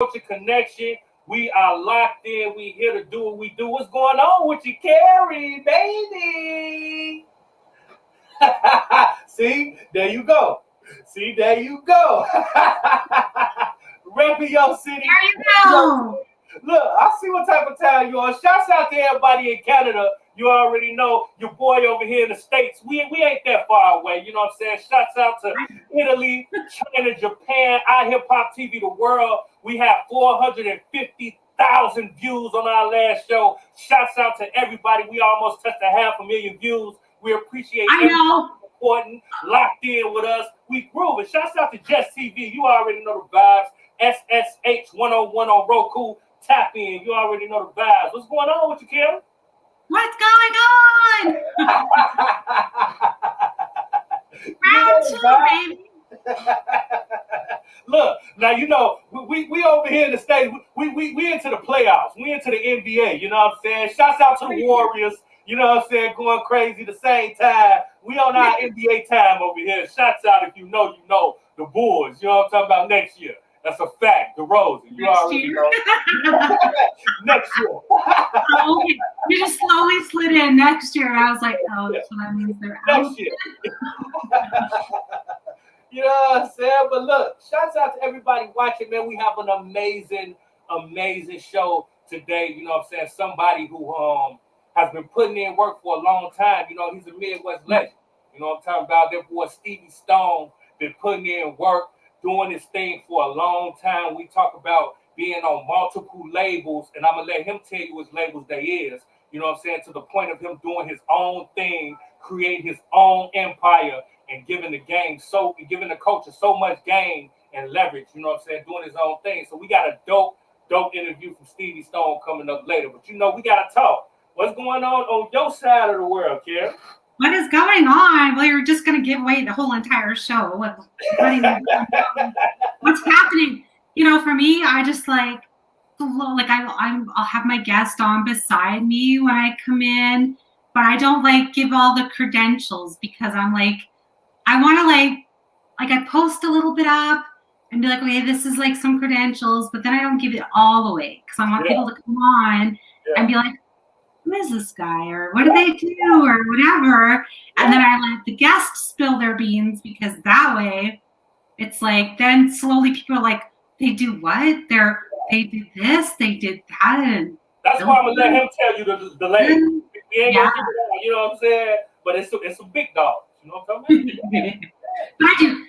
Culture Connection. We are locked in. We here to do what we do. What's going on with you, Cari, baby? See, there you go. See, there you go. Repping your city. There you go. Look, I see what type of time you on. Shouts out to everybody in Canada. You already know your boy over here in the States. We ain't that far away. You know what I'm saying? Shouts out to Italy, China, Japan, iHipHop TV, the world. We have 450,000 views on our last show. Shouts out to everybody. We almost touched 500,000 views. We appreciate everybody supporting, locked in with us. We grooving. Shouts out to Just TV. You already know the vibes. SSH 101 on Roku. Tap in. You already know the vibes. What's going on with you, Kim? What's going on? Round two, baby. Look, now you know we over here in the States. We into the playoffs. We into the NBA. You know what I'm saying? Shouts out to the Warriors. You know what I'm saying? Going crazy the same time. We on our NBA time over here. Shouts out if you know the Bulls. You know what I'm talking about next year. That's a fact. The Rosen. You already know. Next year. Okay. You just slowly slid in next year. I was like, oh, so that means they're out. Next year. You know what I'm saying? But look, shouts out to everybody watching, man. We have an amazing show today. You know what I'm saying? Somebody who has been putting in work for a long time. You know, he's a Midwest legend. You know what I'm talking about? That boy Stevie Stone been putting in work, doing this thing for a long time. We talk about being on multiple labels, and I'm going to let him tell you which labels they is. You know what I'm saying? To the point of him doing his own thing, creating his own empire, and giving the culture so much game and leverage, you know what I'm saying, doing his own thing. So we got a dope interview from Stevie Stone coming up later. But you know, we got to talk. What's going on your side of the world, Kim? What is going on? Well, you're just going to give away the whole entire show. What's happening? You know, for me, I just like I'll have my guest on beside me when I come in, but I don't like give all the credentials because I'm like, I want to like I post a little bit up and be like, okay, this is like some credentials, but then I don't give it all the way because I want people to come on and be like, who is this guy, or what do they do, or whatever, and then I let the guests spill their beans because that way it's like then slowly people are like, they do what? They did this, they did that, and that's why I'm gonna let him tell you the label. We ain't gonna give it out, you know what I'm saying? But it's some big dogs. You know what I'm talking about? I do.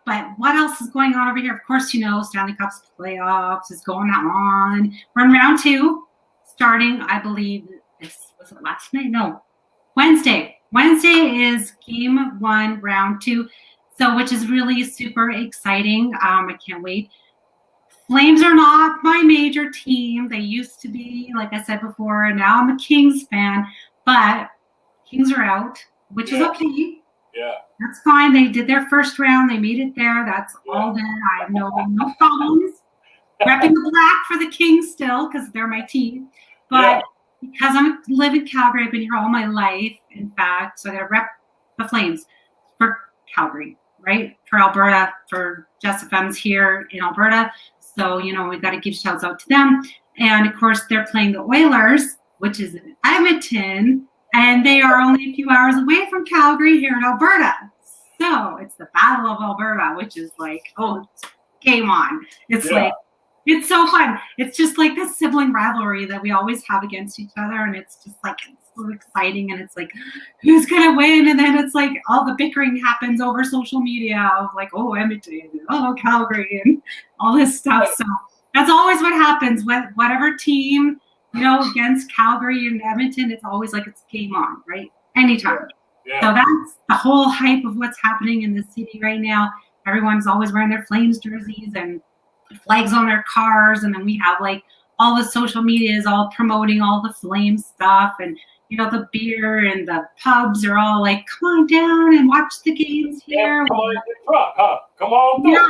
But what else is going on over here? Of course, you know, Stanley Cup's playoffs is going on. We're in round 2, starting, I believe, was it last night? No, Wednesday. Wednesday is game 1, round 2. So, which is really super exciting. I can't wait. Flames are not my major team. They used to be, like I said before. Now I'm a Kings fan, but Kings are out, which is okay. Yeah. That's fine. They did their first round. They made it there. That's all good. I have no problems. Repping the black for the Kings still because they're my team. But because I live in Calgary, I've been here all my life, in fact. So I got to rep the Flames for Calgary, right? For Alberta, for Jess FM's here in Alberta. So, you know, we've got to give shouts out to them. And, of course, they're playing the Oilers, which is in Edmonton. And they are only a few hours away from Calgary here in Alberta. So it's the Battle of Alberta, which is like, oh, game on. It's like, it's so fun. It's just like this sibling rivalry that we always have against each other. And it's just like, it's so exciting. And it's like, who's going to win? And then it's like all the bickering happens over social media of like, oh, Edmonton, oh, Calgary, and all this stuff. So that's always what happens with whatever team, you know, against Calgary and Edmonton. It's always like it's game on, right? Anytime. Yeah. So that's the whole hype of what's happening in the city right now. Everyone's always wearing their Flames jerseys and flags on their cars. And then we have like all the social media is all promoting all the Flames stuff. And, you know, the beer and the pubs are all like, come on down and watch the games here. Yeah, come on in the truck, huh? Come on through. Yeah.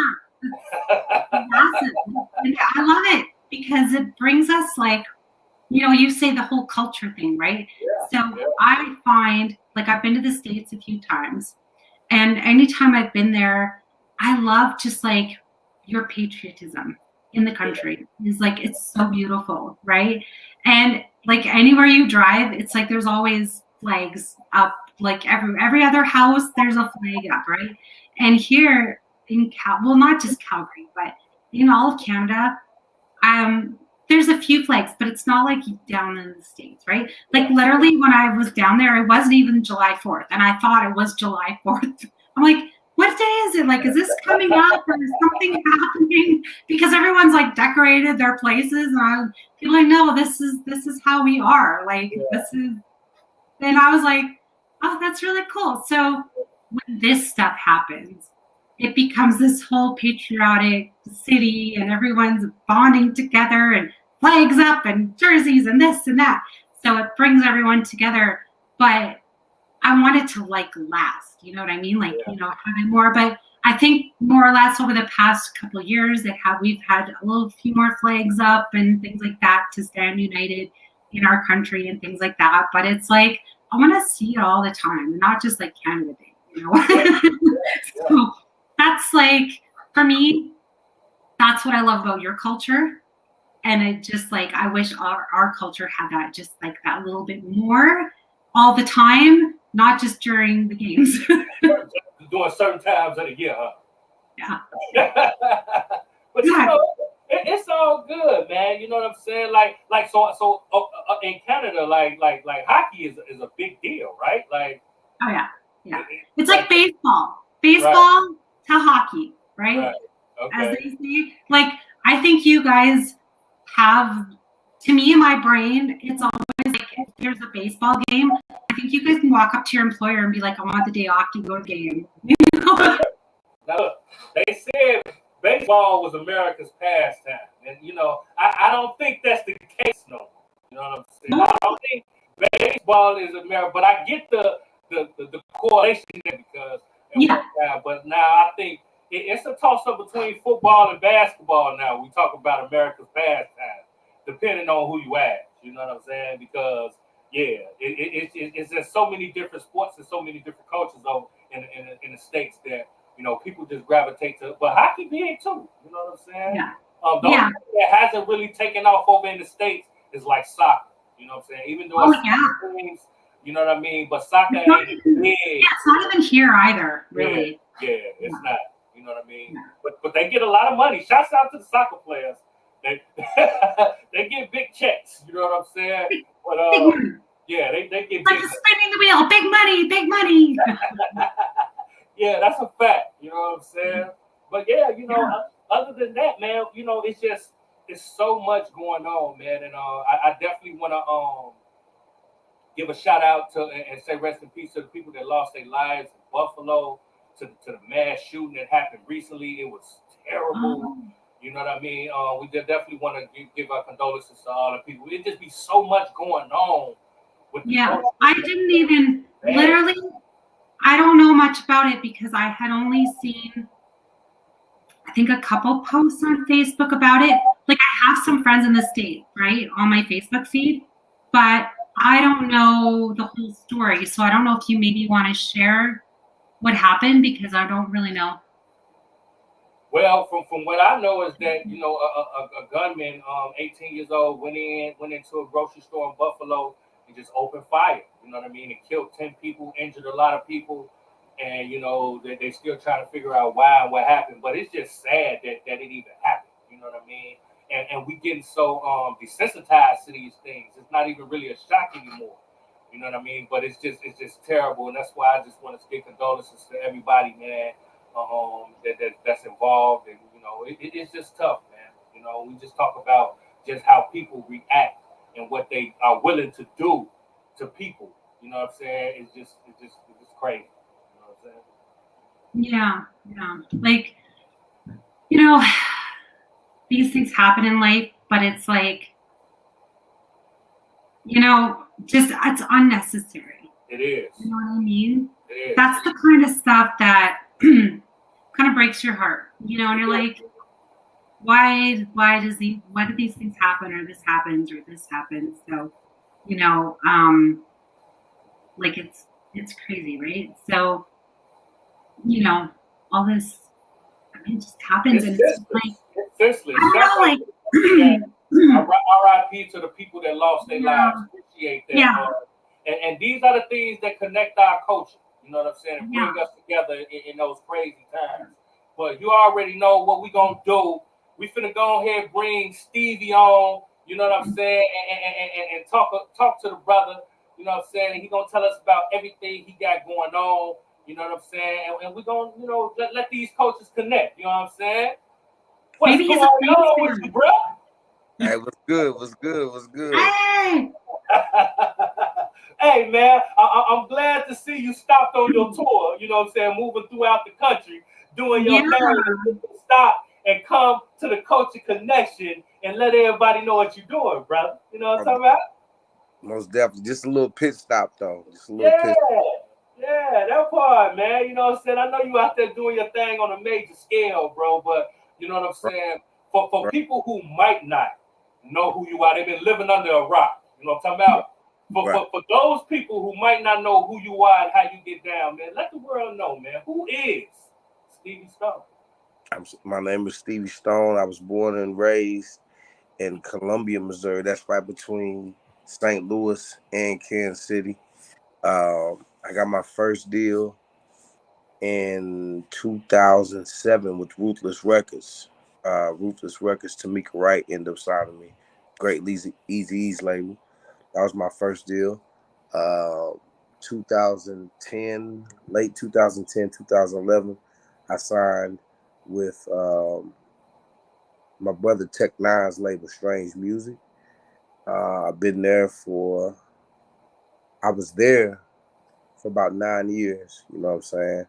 Massive. And I love it because it brings us like, you know, you say the whole culture thing, right? Yeah, so I find, like, I've been to the States a few times, and anytime I've been there, I love just like your patriotism. in the country. It's like, it's so beautiful, right? And like anywhere you drive, it's like there's always flags up. Like every other house, there's a flag up, right? And here in well, not just Calgary, but in all of Canada, there's a few flags, but it's not like down in the States, right? Like literally when I was down there, it wasn't even July 4th, and I thought it was July 4th. I'm like, what day is it? Like, is this coming up or is something happening? Because everyone's like decorated their places, and people like, no, this is how we are. Like this is, and I was like, oh, that's really cool. So when this stuff happens, it becomes this whole patriotic city, and everyone's bonding together and flags up and jerseys and this and that. So it brings everyone together. But I want it to like last, you know what I mean? Like, you know, having more. But I think more or less over the past couple of years, we've had a few more flags up and things like that to stand united in our country and things like that. But it's like, I want to see it all the time, not just like Canada Day, you know? So that's like, for me, that's what I love about your culture. And it just like, I wish our culture had that, just like that little bit more all the time, not just during the games. During certain times of the year, huh? Yeah. But you know, it's all good, man. You know what I'm saying? Like so in Canada, like hockey is a big deal, right? Like, oh yeah. It's like baseball to hockey, right? Okay. As they say, like, I think you guys have, to me in my brain, it's always like, if there's a baseball game, I think you guys can walk up to your employer and be like, I want the day off to go to the game. You know? Now look, they said baseball was America's pastime, and you know, I don't think that's the case no more. You know what I'm saying? I don't think baseball is America, but I get the correlation there because but now I think it's a toss up between football and basketball now. We talk about America's pastime, depending on who you ask. You know what I'm saying? Because it's just so many different sports and so many different cultures over in the States that, you know, people just gravitate to. But hockey big too. You know what I'm saying? Yeah. The only thing that hasn't really taken off over in the States is like soccer. You know what I'm saying? Even though it's teams, you know what I mean? But soccer ain't big. Yeah, it's not even here either, really. Yeah, it's not. You know what I mean? But they get a lot of money. Shouts out to the soccer players. They they get big checks. You know what I'm saying? But they get like big. Spinning the wheel, big money. Yeah, that's a fact. You know what I'm saying? But you know, other than that, man, you know, it's so much going on, man, and I definitely want to give a shout out to and say rest in peace to the people that lost their lives in Buffalo, to the mass shooting that happened recently. It was terrible. You know what I mean? We definitely want to give our condolences to all the people. It just be so much going on. I didn't even literally. I don't know much about it because I had only seen, I think, a couple posts on Facebook about it. Like, I have some friends in the States, right, on my Facebook feed, but I don't know the whole story. So I don't know if you maybe want to share what happened, because I don't really know. Well, from what I know is that, you know, a gunman, 18 years old, went into a grocery store in Buffalo and just opened fire. You know what I mean? It killed 10 people, injured a lot of people, and you know they still trying to figure out why and what happened. But it's just sad that it even happened. You know what I mean? And we getting so desensitized to these things. It's not even really a shock anymore. You know what I mean? But it's just terrible, and that's why I just want to give condolences to everybody, man. That's involved, and you know it's just tough, man. You know, we just talk about just how people react and what they are willing to do to people. You know what I'm saying? It's just crazy. You know what I'm saying? Yeah. Like, you know, these things happen in life, but it's like, you know, just it's unnecessary. It is. You know what I mean? It is. That's the kind of stuff that kind of breaks your heart, you know, and you're like, why do these things happen, or this happens, or this happens? So, you know, like it's crazy, right? So, you know, all this, I mean, it just happens, and it's like, Seriously, I shout know, out to the RIP to the people that lost their lives. Appreciate that. Yeah. And these are the things that connect our culture. You know what I'm saying? And bring Yeah. us together in those crazy times. But you already know what we gonna do. We finna go ahead and bring Stevie on. You know what I'm saying? And talk to the brother. You know what I'm saying? He gonna tell us about everything he got going on. You know what I'm saying? And we're gonna, let these coaches connect. You know what I'm saying? What's Maybe he's going a on with fan. you, bro? Hey, what's good? What's good? What's good? Hey. Hey, man, I'm glad to see you stopped on your tour. You know what I'm saying? Moving throughout the country, doing your thing. Stop and come to the Culture Connection and let everybody know what you're doing, brother. You know what I'm talking about? Most definitely. Just a little pit stop, though. Just a little pit stop. Yeah, that part, man. You know what I'm saying? I know you out there doing your thing on a major scale, bro, but you know what I'm saying? For Right. people who might not know who you are, they've been living under a rock. You know what I'm talking about? For those people who might not know who you are and how you get down, man, let the world know, man. Who is Stevie Stone? My name is Stevie Stone. I was born and raised in Columbia, Missouri. That's right between St. Louis and Kansas City. I got my first deal in 2007 with Ruthless Records. Ruthless Records, Tamika Wright ended up signing me. Great Eazy-E's label. That was my first deal. 2010, late 2010, 2011, I signed with my brother Tech Nine's label, Strange Music. I've been there I was there for about 9 years, you know what I'm saying?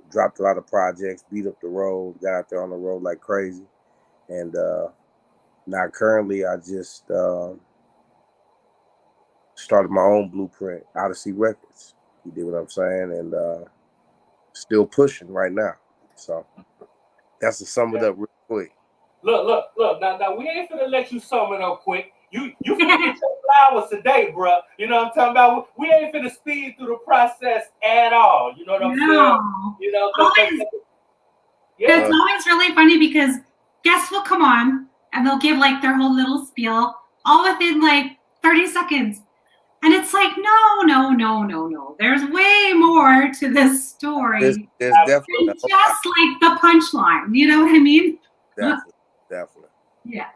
Dropped a lot of projects, beat up the road, got out there on the road like crazy. And now currently I just started my own blueprint, Odyssey Records. You dig what I'm saying? And still pushing right now. So that's to sum it up real quick. Look. Now we ain't finna let you sum it up quick. You finna get your flowers today, bro. You know what I'm talking about? We ain't finna speed through the process at all. You know what I'm saying? You know, It's always really funny because guests will come on and they'll give like their whole little spiel all within like 30 seconds. And it's like, no. There's way more to this story. There's definitely just like the punchline. You know what I mean? Definitely. Yeah.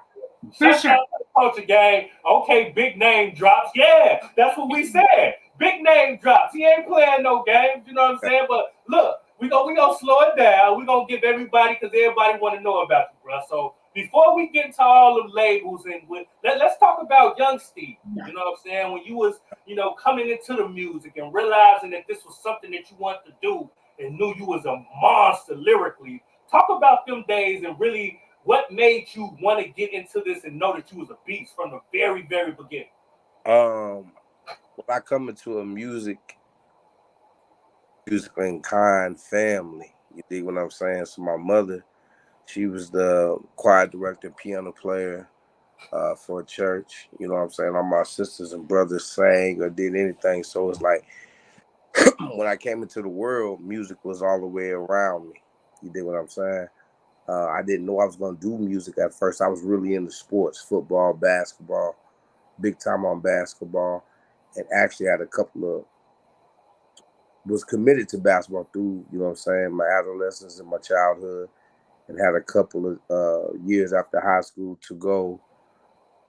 For Shout sure. out to the Culture Gang. Okay, big name drops. Yeah, that's what we said. Big name drops. He ain't playing no games. You know what I'm saying? But look, we gonna slow it down. We gonna give everybody, because everybody want to know about you, bro. So before we get into all the labels and let's talk about young Steve. You know what I'm saying? When you was coming into the music and realizing that this was something that you wanted to do and knew you was a monster lyrically. Talk about them days and really what made you want to get into this and know that you was a beast from the very, very beginning. When I come into a music and kind family, you dig what I'm saying? So my mother, she was the choir director and piano player for a church. You know what I'm saying? All my sisters and brothers sang or did anything. So it's like when I came into the world, music was all the way around me. You dig what I'm saying? I didn't know I was going to do music at first. I was really into sports, football, basketball, big time on basketball, and actually had was committed to basketball through, you know what I'm saying, my adolescence and my childhood, and had a couple of years after high school to go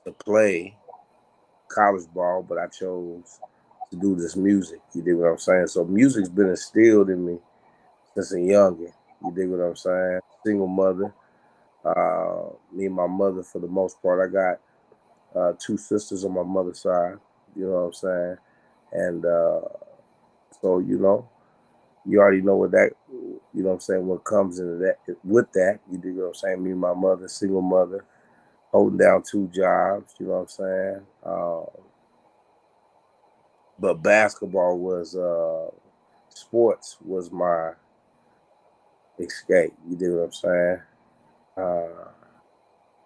to play college ball, but I chose to do this music. You dig what I'm saying? So music's been instilled in me since a youngin'. You dig what I'm saying? Single mother. Me and my mother, for the most part, I got 2 sisters on my mother's side. You know what I'm saying? And so, you already know what that, you know what I'm saying, what comes into that, with that. You dig what I'm saying? Me and my mother, single mother, holding down 2 jobs. You know what I'm saying? But basketball was, sports was my escape. You dig what I'm saying?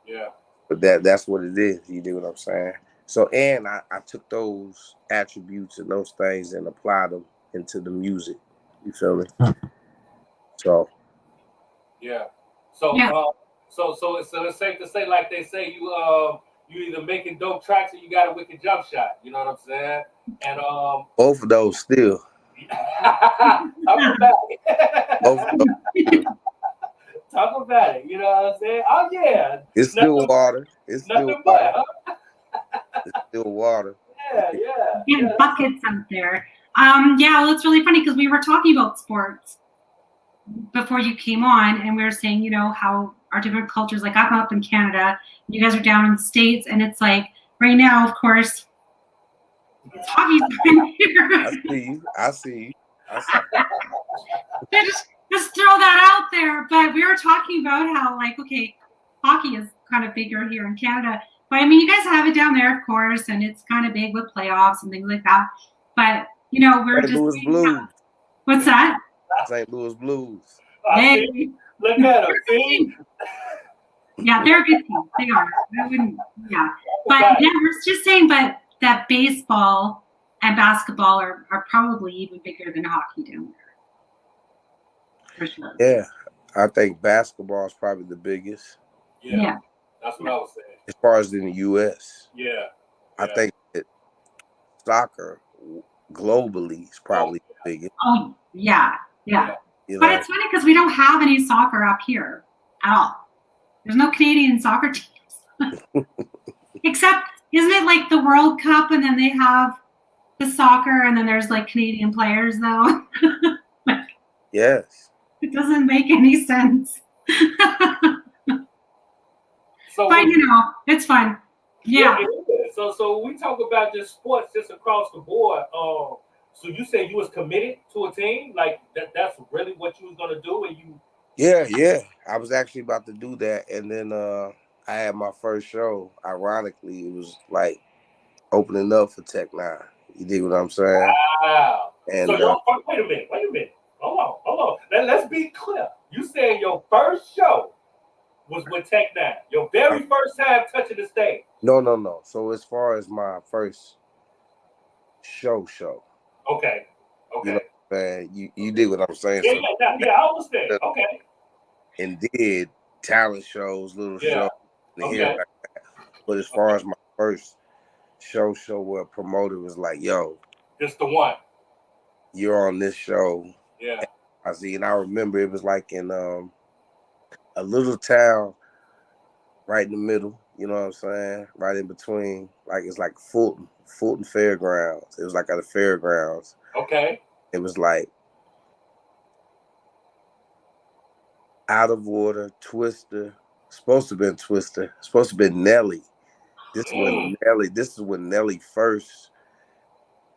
Yeah. But that's what it is. You dig what I'm saying? So, and I took those attributes and those things and applied them into the music. You feel me? So. Yeah. So, Yeah. So it's safe to say, like they say, you either making dope tracks or you got a wicked jump shot. You know what I'm saying? And both of those still. talk about it. Both of those. Talk about it. You know what I'm saying? Oh yeah. It's still water. It's still Nothing water. but. It's still water. Yeah. Getting buckets out there. Yeah, well, it's really funny because we were talking about sports before you came on, and we were saying, you know, how our different cultures, like I'm up in Canada, you guys are down in the States, and it's like right now, of course, it's hockey's here. I see you. just throw that out there. But we were talking about how, like, okay, hockey is kind of bigger here in Canada. But I mean, you guys have it down there, of course, and it's kind of big with playoffs and things like that. But, you know, we're St. just... Louis Blues. What's that? St. Louis Blues. Hey. Look at them. See? Yeah, they're a good team. They are. I wouldn't, yeah. But yeah, we're just saying, but that baseball and basketball are probably even bigger than hockey down there. For sure. Yeah, I think basketball is probably the biggest. Yeah. That's what I was saying. As far as in the U.S. Yeah. I think that soccer globally is probably the biggest. Oh, yeah. You But know? it's funny because we don't have any soccer up here at all. There's no Canadian soccer teams. Except, isn't it like the World Cup and then they have the soccer and then there's like Canadian players though? Yes. It doesn't make any sense. So but you know, it's fun. Yeah. So we talk about just sports just across the board. So you said you was committed to a team? Like that's really what you was gonna do, and you... Yeah. I was actually about to do that, and then I had my first show. Ironically, it was like opening up for Tech Nine. You dig what I'm saying? Wow. And So wait a minute. Hold on. Let's be clear. You said your first show was with Tech Nine. Your very first time touching the stage. No. So as far as my first show. Okay. You know what I'm saying? You dig what I'm saying? Yeah, I understand. Okay. And did talent shows, little shows. Okay. Like that. But as far as my first show where a promoter was like, yo, this the one. You're on this show. Yeah. And I remember it was like in a little town right in the middle, you know what I'm saying? Right in between, like it's like Fulton Fairgrounds. It was like at the fairgrounds. Okay. It was like Out of Order, Twister, supposed to have been Twister, supposed to have been Nelly. This is when Nelly first,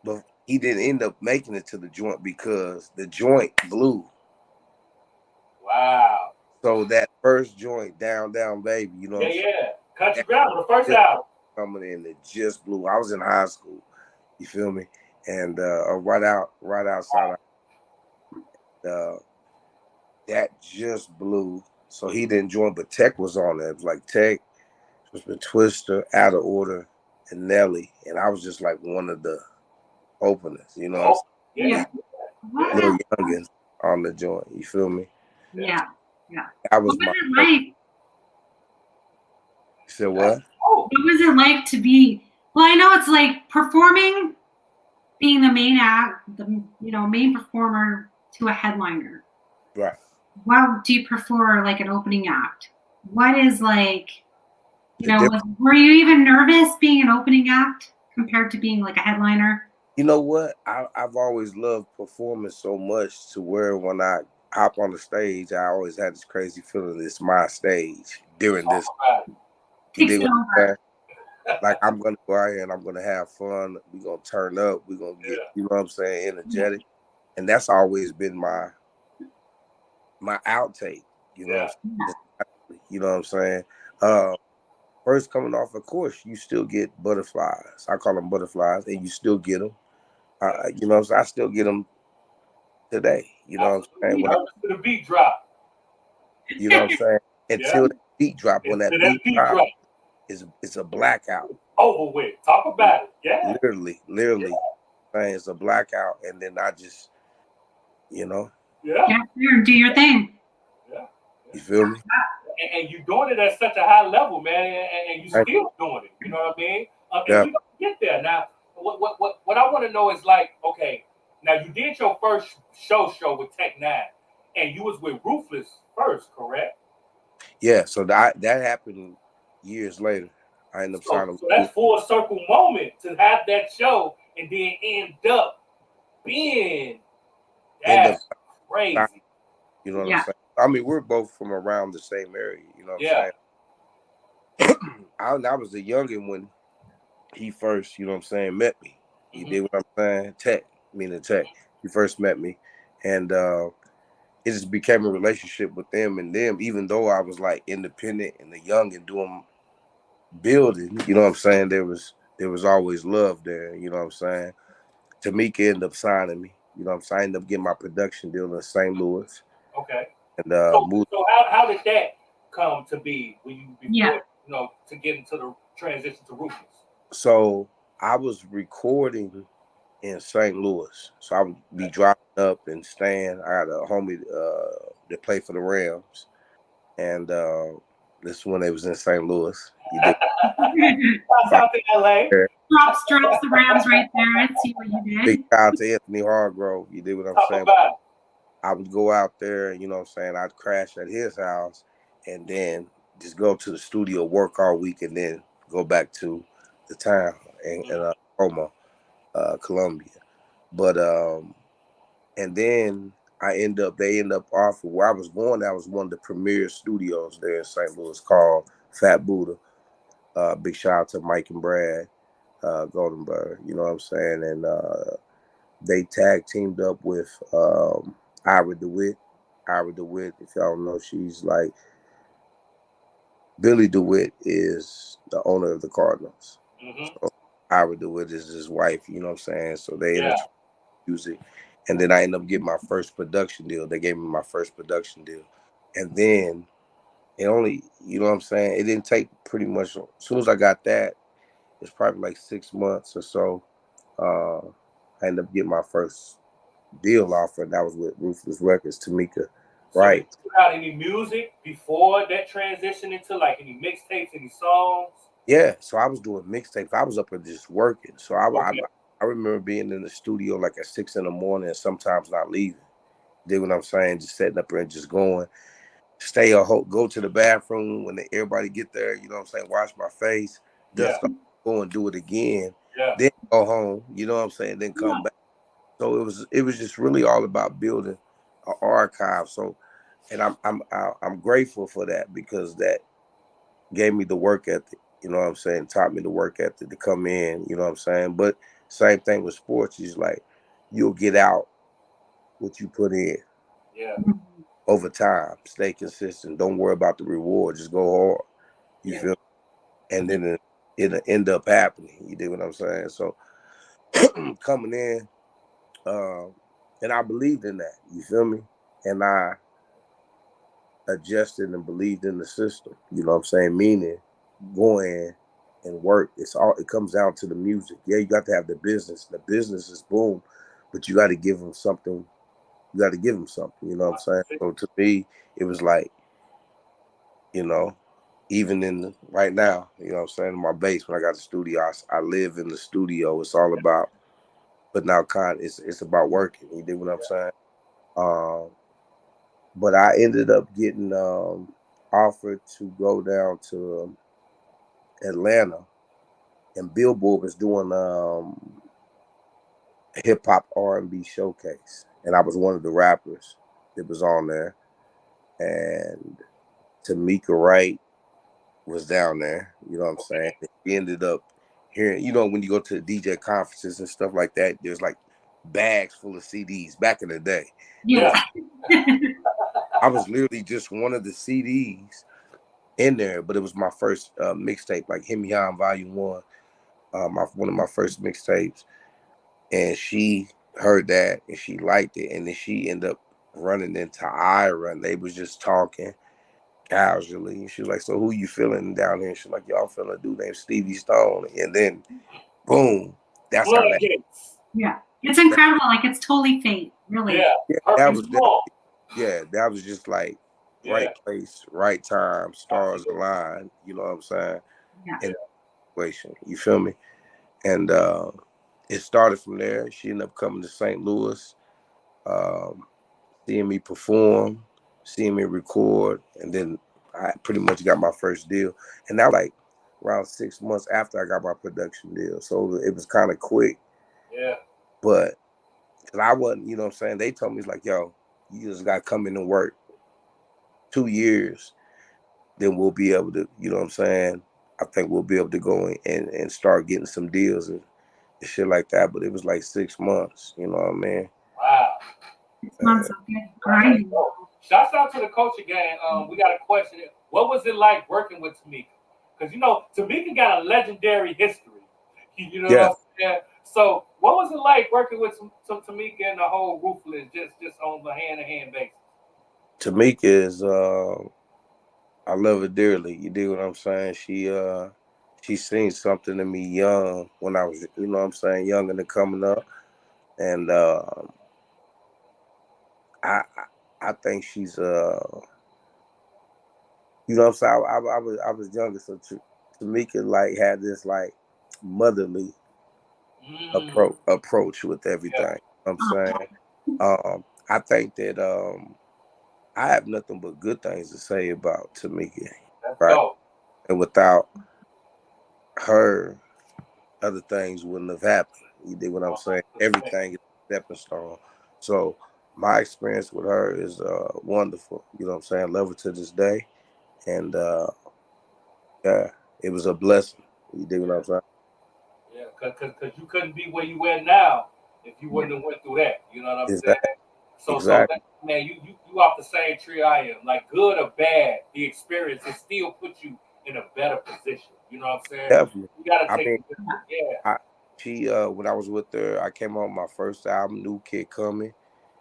but he didn't end up making it to the joint because the joint blew. Wow. So that first joint, Down Baby, you know. Yeah. Country Grammar, the first album. Coming in, it just blew. I was in high school, you feel me? And right outside, that just blew. So he didn't join, but Tech was on there. It was like Tech, it was with Twister, Out of Order, and Nelly, and I was just like one of the openers, you know. Yeah. Little youngins on the joint, you feel me? Yeah. That was what was it like? You said what? What was it like to be? Well, I know it's like performing, being the main act, main performer to a headliner. Right. Why do you prefer like an opening act? What is like, were you even nervous being an opening act compared to being like a headliner? You know what? I've always loved performing so much to where when I hop on the stage, I always had this crazy feeling it's my stage during this. Like I'm gonna go out here and I'm gonna have fun. We're gonna turn up. We're gonna get, you know what I'm saying, energetic. And that's always been my outtake. You know what I'm saying? First coming off, of course, you still get butterflies. I call them butterflies, and you still get them. You know what I'm saying? I still get them today. You know what I'm saying? When the beat drop. You know what I'm saying? Until the beat drop. When that beat drop, it's a blackout. Over with. Talk about it. Yeah. Literally. Saying it's a blackout, and then I just, do your thing. You feel me? and you're doing it at such a high level, man, and you're still doing it. You know what I mean? And we're gonna get there. Now, what I want to know is like, okay, now you did your first show with Tech Nine, and you was with Ruthless first, correct? Yeah. So that happened years later. I ended up signing. So that's full circle moment to have that show and then end up being that's crazy. You know what I'm saying? I mean, we're both from around the same area. You know what I'm saying? I was the youngin' when he first, you know what I'm saying, met me. You did what I'm saying? Tech. He first met me. And it just became a relationship with them and them, even though I was like independent and the young and doing building, you know what I'm saying? There was always love there, you know what I'm saying? Tamika ended up signing me. You know what I'm saying? I ended up getting my production deal in St. Louis. Okay. And so how did that come to be when you before, you know, to get into the transition to Ruthless? So I was recording in St. Louis. So I would be driving up and staying. I had a homie that played for the Rams. And this is when they was in St. Louis. You did. Out to LA. Drops the Rams right there. I see what you did. Big shout out to Anthony Hargrove. You did what I'm saying? I would go out there, you know what I'm saying? I'd crash at his house and then just go to the studio, work all week, and then go back to the town in Roma, Colombia. But and then they end up offering where I was going. That was one of the premier studios there in St. Louis called Fat Buddha. Big shout out to Mike and Brad Goldenberg. You know what I'm saying? And they tag teamed up with Ira DeWitt. Ira DeWitt, if y'all know, she's like Billy DeWitt is the owner of the Cardinals. So Ira DeWitt is his wife. You know what I'm saying? So they ended up music. And then I ended up getting my first production deal. They gave me my first production deal. And then it only, you know what I'm saying? It didn't take pretty much, as soon as I got that, it's probably like 6 months or so. I ended up getting my first deal offer, and that was with Ruthless Records, Tamika. Right. So you got any music before that transition into like any mixtapes, any songs? Yeah, so I was doing mixtapes. I was up and just working. So I remember being in the studio like at 6 a.m. and sometimes not leaving. Dig what I'm saying? Just sitting up there and just going, go to the bathroom when everybody get there, you know what I'm saying? Wash my face, dust off, go and do it again. Then go home, you know what I'm saying? Then come back. So it was just really all about building an archive. So, and I'm grateful for that because that gave me the work ethic. You know what I'm saying? Taught me the work ethic to come in. You know what I'm saying? But same thing with sports. Is like you'll get out what you put in. Yeah. Over time, stay consistent. Don't worry about the reward. Just go hard. You feel? And then it'll end up happening. You dig what I'm saying? So coming in. And I believed in that, you feel me? And I adjusted and believed in the system, you know what I'm saying? Meaning go in and work. It comes down to the music. Yeah, you got to have the business. The business is boom, but you got to give them something. You got to give them something, you know what I'm saying? So to me, it was like, you know, even right now, you know what I'm saying, in my base, when I got the studio, I live in the studio. It's all about but now it's about working. You dig what I'm saying? But I ended up getting offered to go down to Atlanta, and Billboard was doing a hip hop R&B showcase, and I was one of the rappers that was on there. And Tamika Wright was down there. You know what I'm saying? She ended up hearing, you know, when you go to the DJ conferences and stuff like that, there's like bags full of CDs back in the day. Yeah. I was literally just one of the CDs in there, but it was my first mixtape, like Hit Me On Volume 1, one of my first mixtapes. And she heard that and she liked it. And then she ended up running into Ira, and they was just talking casually. And she was like, so who you feeling down here? And she's like, y'all feeling a dude named Stevie Stone. And then boom, that's how that. Yeah, it's incredible. Like it's totally fate, really. Yeah, that was just like right place, right time, stars aligned. You know what I'm saying? Yeah. In that situation, you feel me? And it started from there. She ended up coming to St. Louis, seeing me perform, seeing me record, and then I pretty much got my first deal. And that was like around 6 months after I got my production deal. So it was kind of quick. Yeah. But because I wasn't, you know what I'm saying? They told me, it's like, yo, you just got to come in and work 2 years. Then we'll be able to, you know what I'm saying? I think we'll be able to go in and start getting some deals and shit like that. But it was like 6 months, you know what I mean? Wow. 6 months of good grinding. Shouts out to the culture gang. We got a question. What was it like working with Tamika? Because, you know, Tamika got a legendary history. You know what I'm saying? So what was it like working with Tamika and the whole Ruthless, just on the hand-to-hand basis? Tamika is, I love her dearly. You dig what I'm saying? She seen something in me young when I was, you know what I'm saying, young and coming up. And I think she's you know what I'm saying? I was younger, so Tamika like had this like motherly approach with everything. You know what I'm saying? I think that I have nothing but good things to say about Tamika. Right. Go. And without her, other things wouldn't have happened. You dig what I'm saying? Everything is a stepping stone. So my experience with her is wonderful. You know what I'm saying? I love her to this day. And yeah, it was a blessing. You dig what I'm saying? Yeah, because you couldn't be where you at now if you wouldn't have went through that. You know what I'm saying? So man, you off the same tree I am. Like good or bad, the experience it still puts you in a better position. You know what I'm saying? Definitely. You gotta take she when I was with her, I came on my first album, New Kid Coming.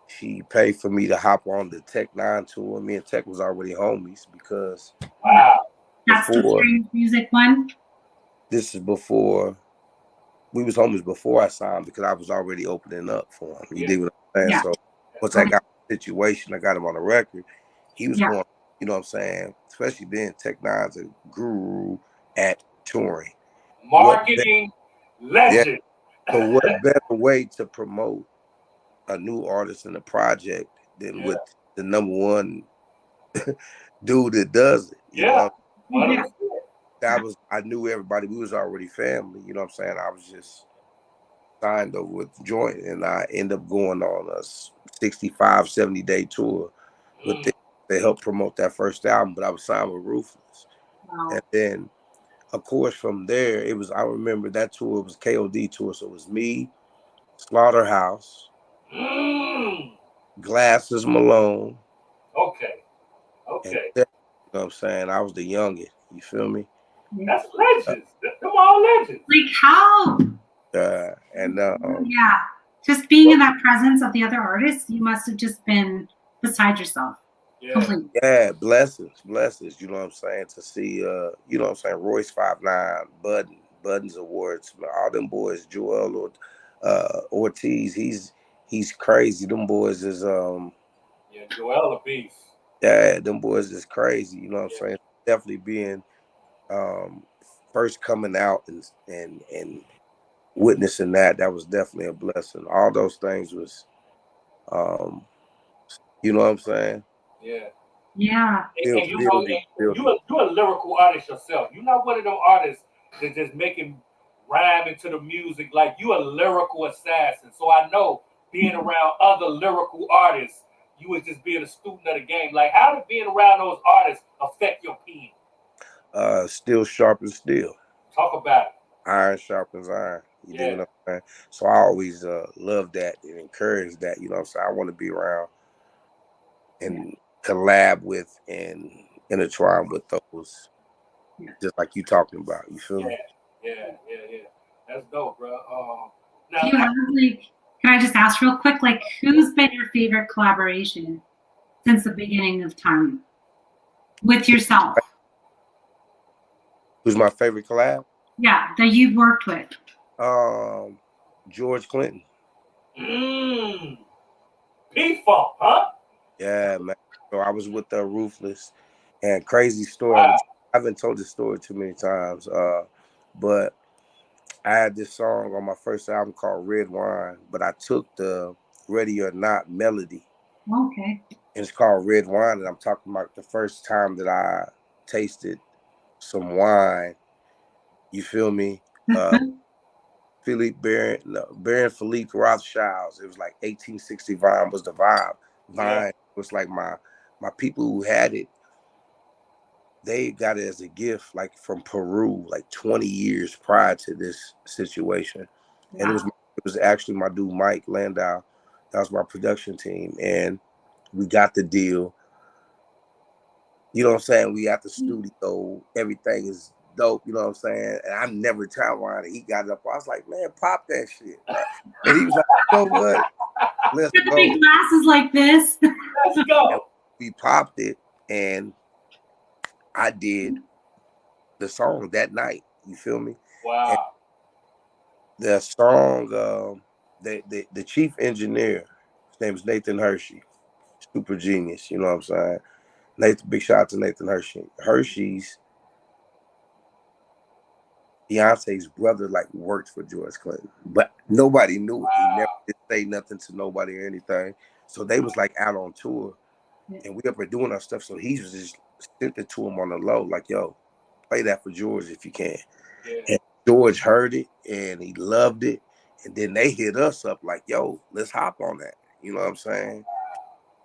She paid for me to hop on the Tech 9 tour. Me and Tech was already homies because that's the Strange Music one. This is before we was homies before I signed because I was already opening up for him. You dig what I'm saying? So once I got the situation, I got him on the record. He was going, you know what I'm saying? Especially then, Tech 9's a guru at touring. Marketing legend. So what better way to promote a new artist in a project than with the number one dude that does it? You know? That was, I knew everybody. We was already family. You know what I'm saying? I was just signed over with the joint, and I end up going on a 65, 70-day tour with them. They helped promote that first album, but I was signed with Ruthless. And then, of course, from there, it was, I remember that tour was KOD tour. So it was me, Slaughterhouse, Glasses Malone. Okay. And, you know what I'm saying? I was the youngest. You feel me? That's legends. Come on, legends. Like how? And just being in that presence of the other artists, you must have just been beside yourself. Completely. Yeah, blessings. You know what I'm saying? To see, you know what I'm saying? Royce 5'9", Buttons Awards, all them boys, Joel Ortiz, he's crazy. Them boys is Joel a beast. Yeah, them boys is crazy. You know what I'm saying? Definitely being first coming out and witnessing that was definitely a blessing. All those things was you know what I'm saying? Yeah. And you're a lyrical artist yourself. You're not one of them artists that just making rhyme into the music. Like you a lyrical assassin. So I know being around other lyrical artists, you was just being a student of the game. Like how did being around those artists affect your pen? Steel sharpens steel. Talk about it. Iron sharpens iron. You dig what I'm saying? So I always love that and encourage that. You know what I'm saying? I want to be around and collab with and intertwine with those, just like you talking about. You feel me? Yeah. That's dope, bro. Now, you have can I just ask real quick, like, who's been your favorite collaboration since the beginning of time with yourself? Who's my favorite collab? Yeah, that you've worked with. George Clinton. P-Funk, huh? Yeah, man. So I was with the Ruthless, and crazy story. Wow. I haven't told this story too many times, but I had this song on my first album called Red Wine, but I took the Ready or Not melody. Okay. And it's called Red Wine, and I'm talking about the first time that I tasted some wine. You feel me? Baron Philippe Rothschilds. It was like 1860 Vine was the vibe. Vine was like my people who had it. They got it as a gift, like from Peru, like 20 years prior to this situation. Wow. And it was actually my dude Mike Landau. That was my production team, and we got the deal. You know what I'm saying? We at the studio, everything is dope. You know what I'm saying? And I've never tried wine. And he got it up. I was like, man, pop that shit. Right? And he was like, you know what? Let's Got the go. big glasses like this. Let's go. And we popped it, and I did the song that night. You feel me? Wow. And the song, the chief engineer, his name is Nathan Hershey, super genius. You know what I'm saying? Big shout out to Nathan Hershey. Hershey's Beyonce's brother like worked for George Clinton, but nobody knew it. He never did say nothing to nobody or anything. So they was like out on tour, and we up there doing our stuff. So he was just sent it to him on the low, like, yo, play that for George if you can. Yeah. And George heard it and he loved it. And then they hit us up like, yo, let's hop on that. You know what I'm saying?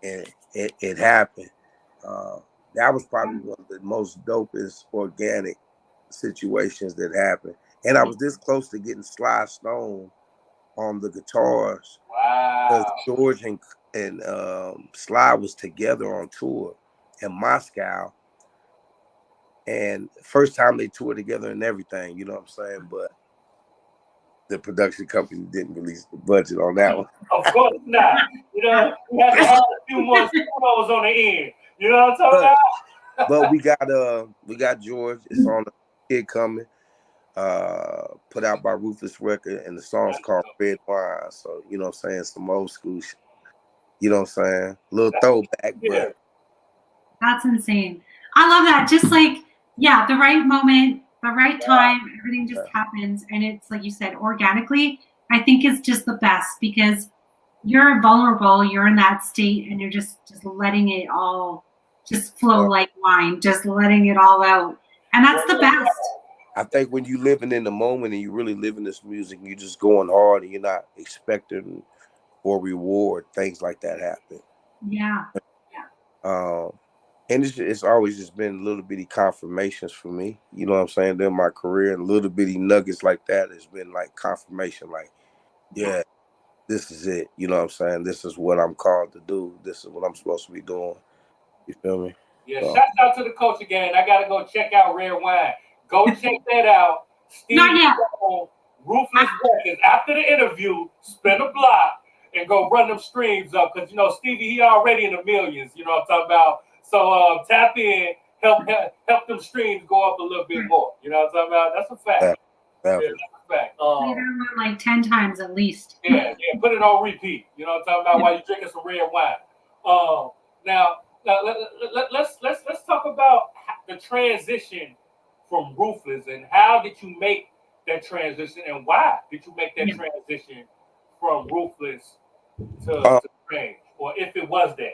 And it happened. That was probably one of the most dopest organic situations that happened. And I was this close to getting Sly Stone on the guitars. Wow. Because George and Sly was together on tour in Moscow. And first time they toured together and everything, you know what I'm saying? But the production company didn't release the budget on that one. Of course not. You know, we had to have a few more zeros on the end. You know what I'm talking about? But we got George. It's on the Kid Coming, put out by Ruthless Record, and the song's called Red Wine. So, you know what I'm saying? Some old school shit. You know what I'm saying? A little throwback, but That's insane. I love that. Just like, yeah, the right moment, the right time, everything just happens. And it's like you said, organically, I think it's just the best because you're vulnerable, you're in that state, and you're just letting it all just flow like wine, just letting it all out. And that's the best. I think when you living in the moment and you really living this music, you're just going hard and you're not expecting or reward, things like that happen. Yeah. And it's always just been little bitty confirmations for me. You know what I'm saying? During my career, and little bitty nuggets like that has been like confirmation, like, yeah, this is it. You know what I'm saying? This is what I'm called to do. This is what I'm supposed to be doing. You feel me? Yeah, shout out to the coach again. I got to go check out Red Wine. Go check that out. Stevie Stone, Ruthless Records. After the interview, spin a block and go run them streams up. Because, you know, Stevie, he already in the millions. You know what I'm talking about? So tap in, help them streams go up a little bit more. You know what I'm talking about? That's a fact. Yeah, that's a fact. Play that one like 10 times at least. Yeah, put it on repeat. You know what I'm talking about? While you're drinking some red wine. Now let's talk about the transition from Ruthless and how did you make that transition and why did you make that transition from Ruthless to Strange, or if it was that?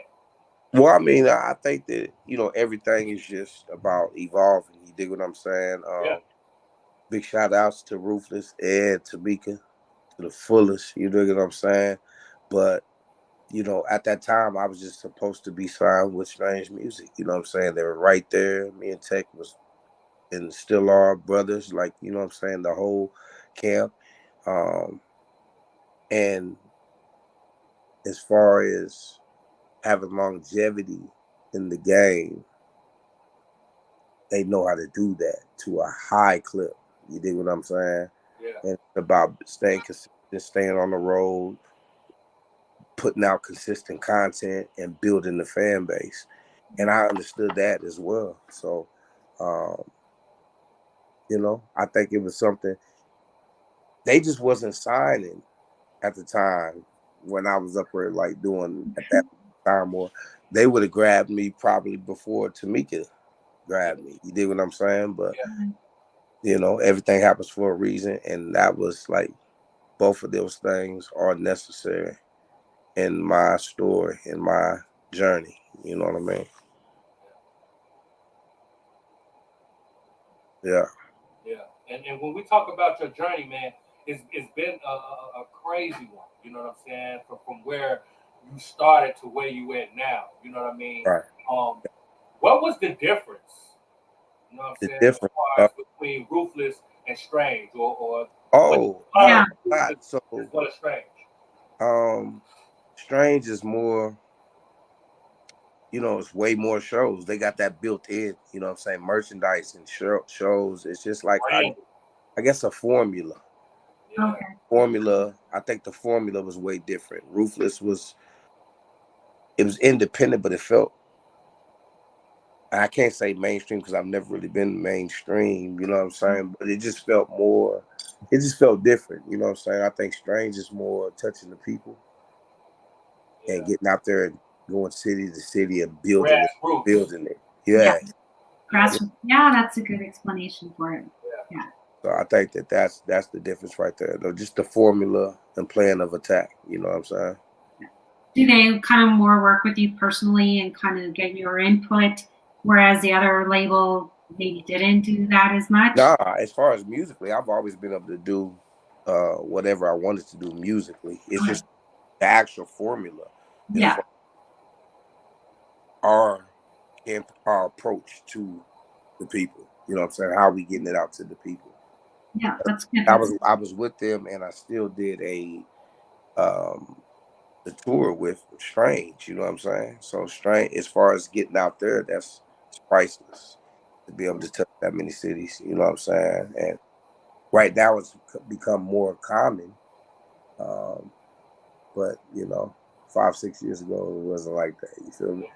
Well, I mean, I think that, you know, everything is just about evolving. You dig what I'm saying? Big shout outs to Ruthless and Tamika to the fullest. You dig what I'm saying? But, you know, at that time, I was just supposed to be signed with Strange Music. You know what I'm saying? They were right there. Me and Tech was and still are brothers. Like, you know what I'm saying? The whole camp. And as far as having longevity in the game, they know how to do that to a high clip. You dig what I'm saying? Yeah. And it's about staying consistent, staying on the road, putting out consistent content, and building the fan base. And I understood that as well. So, you know, I think it was something they just wasn't signing at the time when I was up there like doing at that time, or they would have grabbed me probably before Tamika grabbed me. You dig what I'm saying? But you know, everything happens for a reason, and that was like both of those things are necessary in my story, in my journey. You know what I mean? Yeah. Yeah. And when we talk about your journey, man, it's been a crazy one. You know what I'm saying? From where you started to where you at now. You know what I mean? Right. What was the difference? You know what I'm The saying? As difference. far as between Ruthless and Strange, or Yeah. So what is Strange? Strange is more, you know, it's way more shows. They got that built in, you know what I'm saying? Merchandise and shows. It's just like, I guess a formula. Yeah. Okay. Formula, I think the formula was way different. Ruthless was independent, but it felt, I can't say mainstream because I've never really been mainstream, you know what I'm saying? But it just felt more, it just felt different, you know what I'm saying? I think Strange is more touching the people and getting out there and going city to city and building it. Yeah. Yeah, that's a good explanation for it. Yeah. So I think that's the difference right there, though. Just the formula and plan of attack, you know what I'm saying? Do they kind of more work with you personally and kind of get your input, whereas the other label maybe didn't do that as much? Nah, as far as musically, I've always been able to do whatever I wanted to do musically. It's just the actual formula. Yeah. Our approach to the people. You know what I'm saying? How we getting it out to the people. Yeah, that's good. I was with them, and I still did the tour with Strange. You know what I'm saying? So Strange, as far as getting out there, it's priceless to be able to touch that many cities. You know what I'm saying? And right now, it's become more common. But you know, 5-6 years ago, it wasn't like that. You feel me?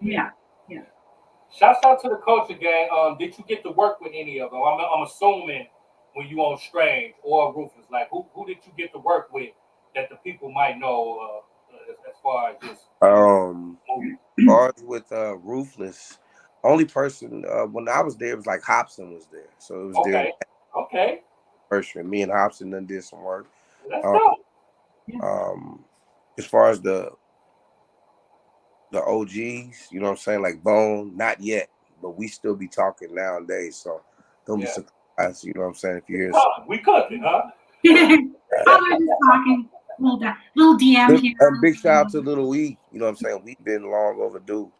Yeah. Shouts out to the culture gang. Did you get to work with any of them? I'm assuming when you on Strange or Ruthless, like who did you get to work with that the people might know as far as this? As far as with Ruthless, only person when I was there, it was like Hobson was there, so it was there. Okay. First, me and Hobson done did some work. That's dope. As far as the OGs, you know what I'm saying, like Bone, not yet, but we still be talking nowadays. So don't be surprised, you know what I'm saying, if you hear. We cooking, huh? Probably just talking. Little DM here. And big shout out to Little E. You know what I'm saying? We've been long overdue.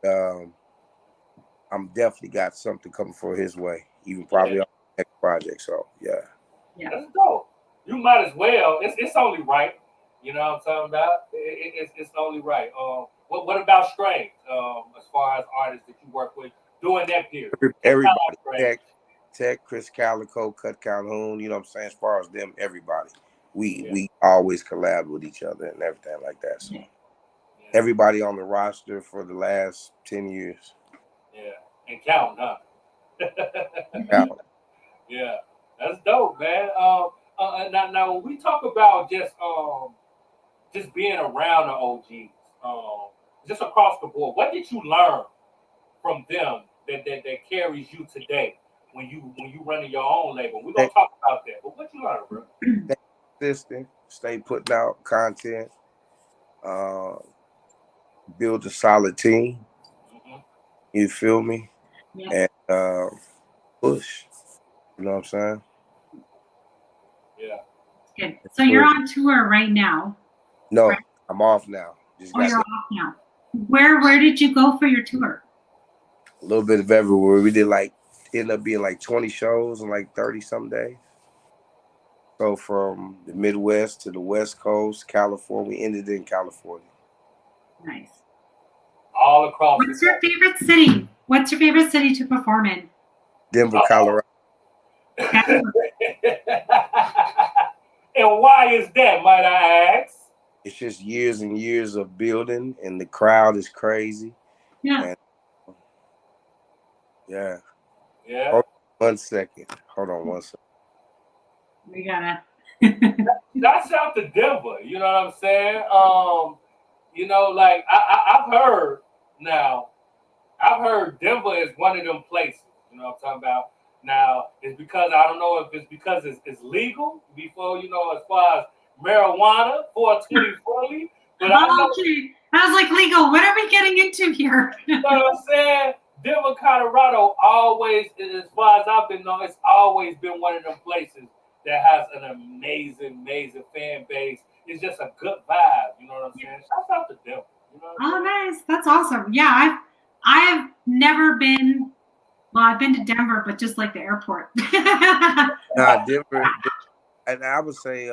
And, I'm definitely got something coming for his way, even probably on the next project. So yeah. That's dope. You might as well. It's only right. You know what I'm talking about? It's only right. What about Strange? As far as artists that you work with during that period, everybody. Tech, Chris Calico, Cut Calhoun. You know what I'm saying? As far as them, everybody. We always collab with each other and everything like that. So everybody on the roster for the last 10 years. Yeah, and counting, huh? Counting. Yeah, that's dope, man. Now when we talk about just being around the OGs, just across the board, what did you learn from them that carries you today when you running your own label? We're gonna talk about that, but what you learn, bro? Stay consistent, stay putting out content, build a solid team. You feel me? Yeah. And push. You know what I'm saying? Yeah. Good. So you're on tour right now? No, right? I'm off now. You're off now. Where did you go for your tour? A little bit of everywhere. We did ended up being 20 shows in 30 some days. So from the Midwest to the West Coast, California, we ended in California. Nice. All across. What's your favorite city? What's your favorite city to perform in? Denver, Colorado. And why is that, might I ask? It's just years and years of building, and the crowd is crazy. Yeah. And, yeah. Hold on 1 second. We gotta. That's out to Denver. You know what I'm saying? You know, like I've heard now. I've heard Denver is one of them places. You know what I'm talking about? Now, it's because I don't know if it's because it's legal before, you know, as far as marijuana for 2040. But I know, Okay. I was like, legal. What are we getting into here? you know what I'm saying? Denver, Colorado, always, as far as I've been known, it's always been one of them places that has an amazing fan base. It's just a good vibe. You know what I'm saying? Shout out to Denver. You know what I'm Oh, nice. That's awesome. Yeah, I've never been. Well, I've been to Denver, but just like the airport. Denver, and I would say,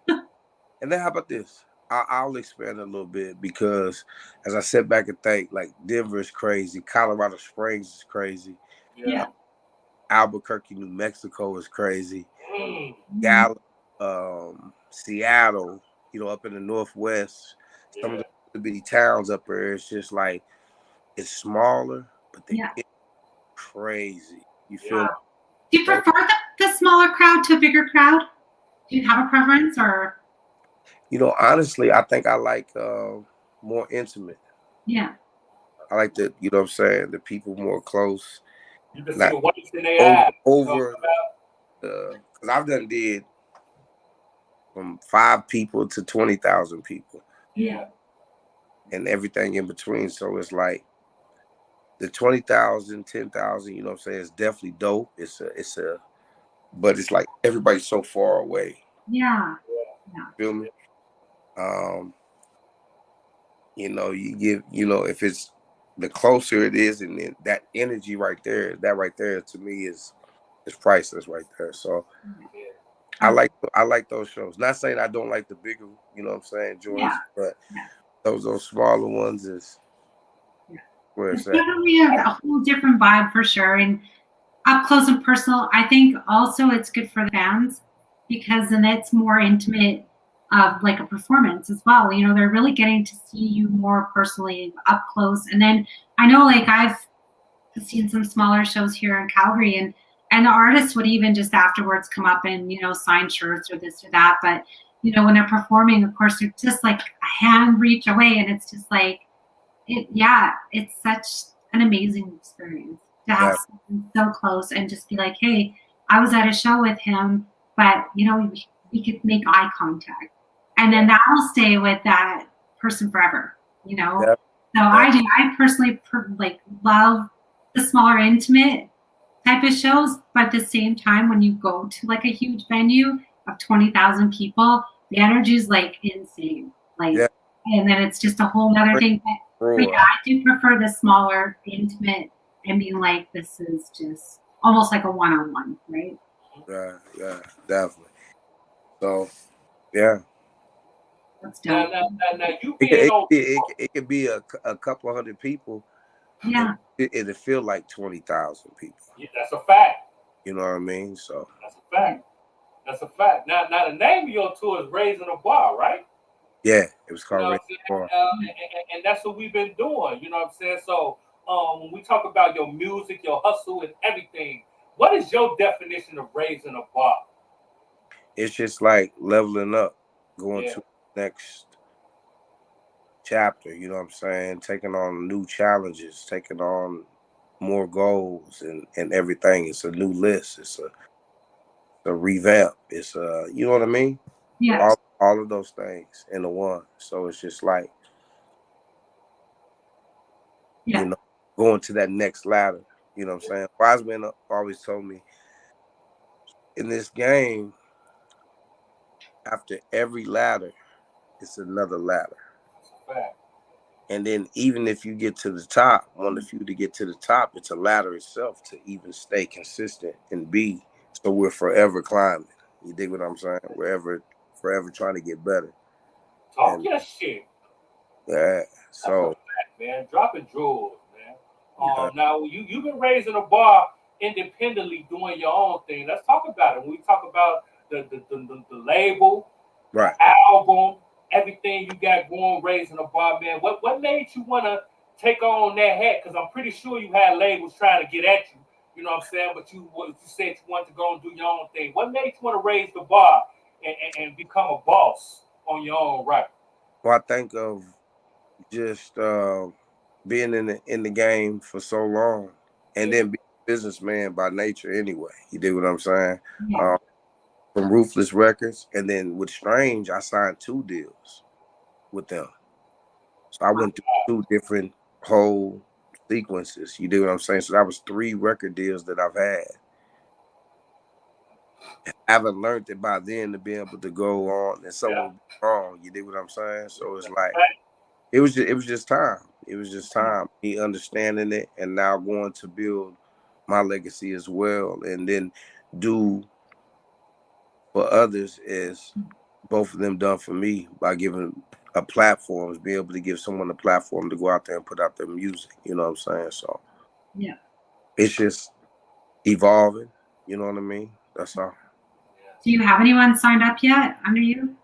and then how about this? I'll expand a little bit because as I sit back and think, like Denver is crazy, Colorado Springs is crazy, Yeah. Albuquerque, New Mexico is crazy, saying? Gallup, Seattle, you know, up in the Northwest, some of the bitty towns up there, it's just like it's smaller, but it's crazy. You feel me? Do you prefer the smaller crowd to a bigger crowd? Do you have a preference or? You know, honestly, I think I like more intimate. Yeah. I like the, you know what I'm saying, the people more close. You can see the whites in their eyes. Over, because I've done did from 5 people to 20,000 people. Yeah. And everything in between. So it's like the 20,000, 10,000, you know what I'm saying, it's definitely dope. But it's like everybody's so far away. Yeah. Feel me? You know, you give, you know, if it's the closer it is, and then that energy right there to me is priceless right there. So I like those shows. Not saying I don't like the bigger, you know what I'm saying, joints, but those smaller ones is where it's at. Definitely a whole different vibe for sure. And up close and personal, I think also it's good for the fans because then it's more intimate of like a performance as well. You know, they're really getting to see you more personally up close. And then I know like I've seen some smaller shows here in Calgary and the artists would even just afterwards come up and, you know, sign shirts or this or that. But, you know, when they're performing, of course, they're just like a hand reach away. And it's just like, it's such an amazing experience to have something so close and just be like, hey, I was at a show with him, but, you know, we could make eye contact. And then that'll stay with that person forever, you know? Yep. So I personally love the smaller intimate type of shows, but at the same time, when you go to like a huge venue of 20,000 people, the energy is like insane. Like, and then it's just a whole nother thing. But yeah, I do prefer the smaller intimate and being like, this is just almost like a one-on-one, right? Yeah, definitely. So, yeah. Now, you it could be a couple of hundred people. Yeah. It'll feel like 20,000 people. Yeah, that's a fact. You know what I mean? So that's a fact. That's a fact. Now the name of your tour is Raising the Bar, right? Yeah, it was called Raising the Bar. And that's what we've been doing. You know what I'm saying? So when we talk about your music, your hustle, and everything, what is your definition of raising a bar? It's just like leveling up, going to the next chapter, you know what I'm saying? Taking on new challenges, taking on more goals and everything. It's a new list. It's a revamp. It's you know what I mean? Yeah. All of those things in the one. So it's just like, you know, going to that next ladder. You know what I'm saying? Wiseman always told me in this game, after every ladder, it's another ladder. And then even if you get to the top, one of you to get to the top, it's a ladder itself to even stay consistent and be. So we're forever climbing. You dig what I'm saying? We're forever trying to get better. Talk your shit. Yeah. So that's a fact, man. Dropping jewels, man. Now you've been raising a bar independently, doing your own thing. Let's talk about it. When we talk about the label, right, album, everything you got going, raising a bar, man. What made you want to take on that hat? Because I'm pretty sure you had labels trying to get at you. You know what I'm saying? But you said you wanted to go and do your own thing. What made you want to raise the bar and become a boss on your own right? Well, I think of just being in the game for so long, and then being a businessman by nature anyway. You dig what I'm saying? Yeah. From Ruthless Records, and then with Strange, I signed 2 deals with them. So I went through 2 different whole sequences. You dig what I'm saying? So that was 3 record deals that I've had. I haven't learned it by then to be able to go on and something be wrong. You dig what I'm saying? So it's like it was just time. It was just time. Me understanding it and now going to build my legacy as well, and then do for others is both of them done for me by giving a platform, being able to give someone a platform to go out there and put out their music. You know what I'm saying? So Yeah. it's just evolving. You know what I mean? That's all. Do you have anyone signed up yet under you?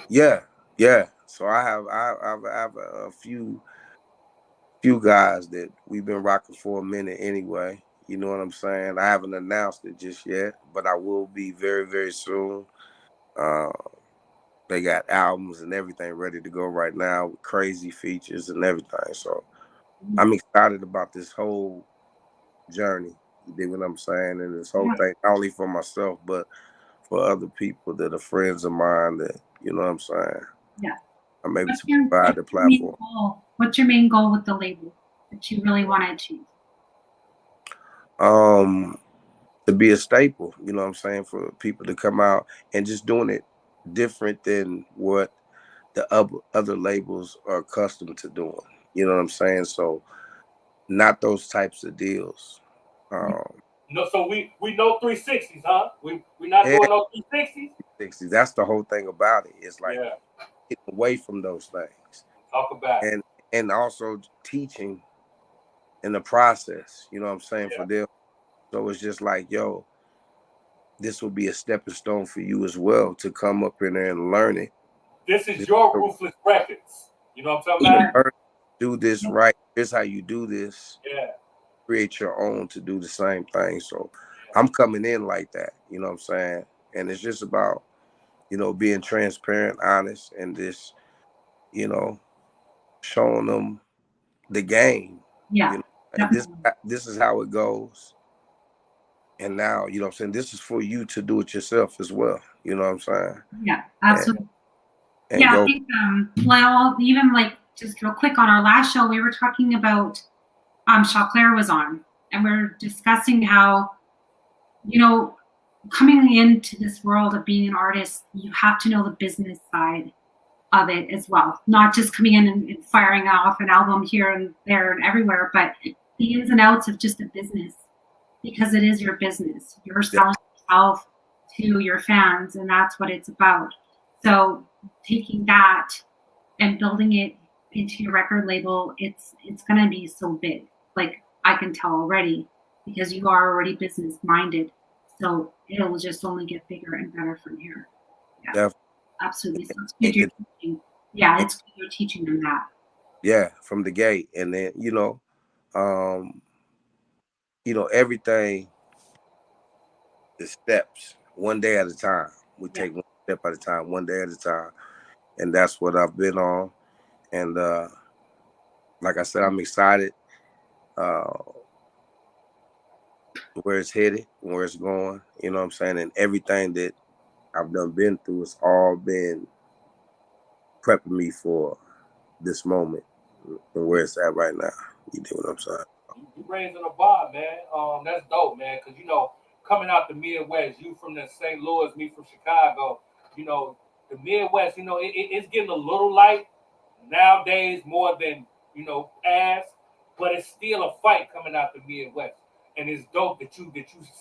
Yeah. So I have a few guys that we've been rocking for a minute anyway. You know what I'm saying? I haven't announced it just yet, but I will be very, very soon. They got albums and everything ready to go right now with crazy features and everything. So I'm excited about this whole journey. You dig what I'm saying? And this whole thing, not only for myself, but for other people that are friends of mine that, you know what I'm saying? Yeah. I'm able to provide the platform. What's your main goal with the label that you really want to achieve? To be a staple, you know what I'm saying, for people to come out and just doing it different than what the other labels are accustomed to doing. You know what I'm saying? So not those types of deals. No, so we know 360s, huh? We not doing no 360s. That's the whole thing about it. It's like Yeah. getting away from those things. Talk about it. And also teaching in the process, you know what I'm saying, for them. So it's just like, yo, this will be a stepping stone for you as well to come up in there and learn it. This is your Ruthless Records. You know what I'm talking about? Do this right. Here's how you do this. Yeah. Create your own to do the same thing. So I'm coming in like that, you know what I'm saying? And it's just about, you know, being transparent, honest, and just, you know, showing them the game. Yeah. You know, and this is how it goes. And now, you know what I'm saying, this is for you to do it yourself as well. You know what I'm saying? Yeah, absolutely. And go. I think, well, even like just real quick on our last show, we were talking about, Claire was on, and we are discussing how, you know, coming into this world of being an artist, you have to know the business side of it as well. Not just coming in and firing off an album here and there and everywhere, but the ins and outs of just a business, because it is your business. You're selling yourself to your fans, and that's what it's about. So taking that and building it into your record label, it's going to be so big. Like, I can tell already, because you are already business minded. So it'll just only get bigger and better from here. Yeah, absolutely. So it's good you're teaching. Yeah, it's good you're teaching them that. Yeah, from the gate. And then, everything is steps, one day at a time. We take one step at a time, one day at a time. And that's what I've been on. And like I said, I'm excited where it's headed, where it's going, you know what I'm saying? And everything that I've been through, it's all been prepping me for this moment and where it's at right now. You know what I'm saying? You raising a bar, man. That's dope, man. Cause coming out the Midwest, you from the St. Louis, me from Chicago. The Midwest. It's getting a little light nowadays more than past, but it's still a fight coming out the Midwest, and it's dope that you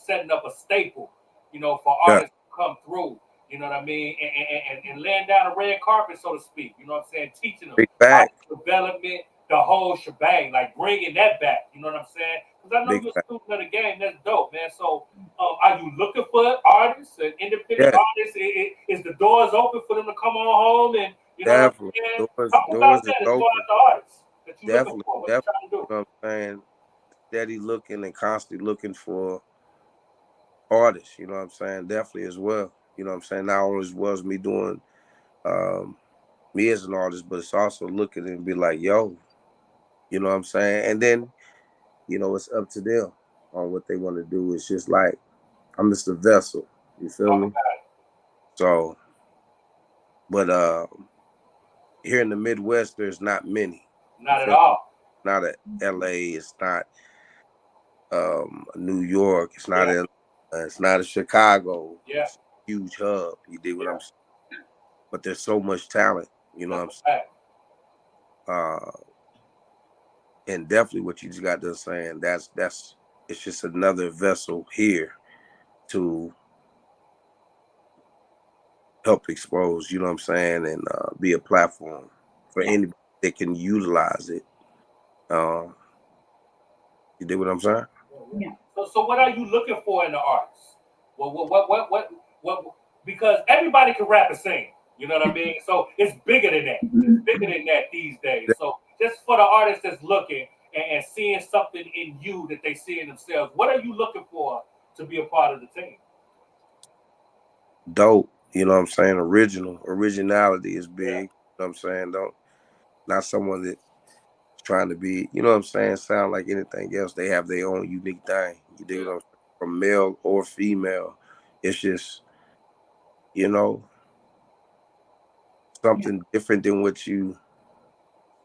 setting up a staple, for artists to come through. You know what I mean, and laying down a red carpet, so to speak. You know what I'm saying, teaching them development, the whole shebang, like bringing that back. You know what I'm saying? Because I know you're a student of the game. That's dope, man. So, are you looking for artists, independent artists? Is the doors open for them to come on home and definitely talk about that as far as the artists that you definitely, looking for? What you trying to do? You know what I'm saying? Steady looking and constantly looking for artists. You know what I'm saying? Definitely as well. You know what I'm saying? Not only as well as me doing me as an artist, but it's also looking and be like, yo, you know what I'm saying? And then, you know, it's up to them on what they want to do. It's just like, I'm just a vessel. You feel me? So, but here in the Midwest, there's not many. Not at all. Not at LA. It's not New York. It's not it's not a Chicago. Yeah. It's a huge hub. You dig what I'm saying? But there's so much talent. You know what I'm saying? And definitely what you just got done saying. That's it's just another vessel here to help expose, you know what I'm saying, and be a platform for anybody that can utilize it. You dig what I'm saying? Yeah. So what are you looking for in the artist? What? Because everybody can rap and sing. You know what I mean? So it's bigger than that. It's bigger than that these days. So just for the artist that's looking and seeing something in you that they see in themselves, what are you looking for to be a part of the team? Dope. You know what I'm saying? Originality is big. You know what I'm saying? Not someone that's trying to be, you know what I'm saying, sound like anything else. They have their own unique thing. You dig what I'm saying? From male or female. It's just, you know, something different than what you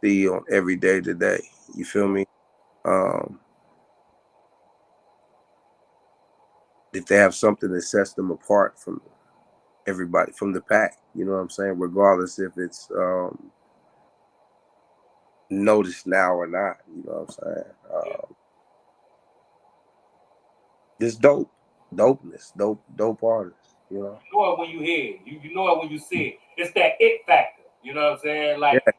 see on every day to day. You feel me? If they have something that sets them apart from everybody, from the pack, you know what I'm saying? Regardless if it's noticed now or not, you know what I'm saying? Just dopeness, dope artists, you know? You know it when you hear it. You know it when you see it. It's that it factor. You know what I'm saying? Like, and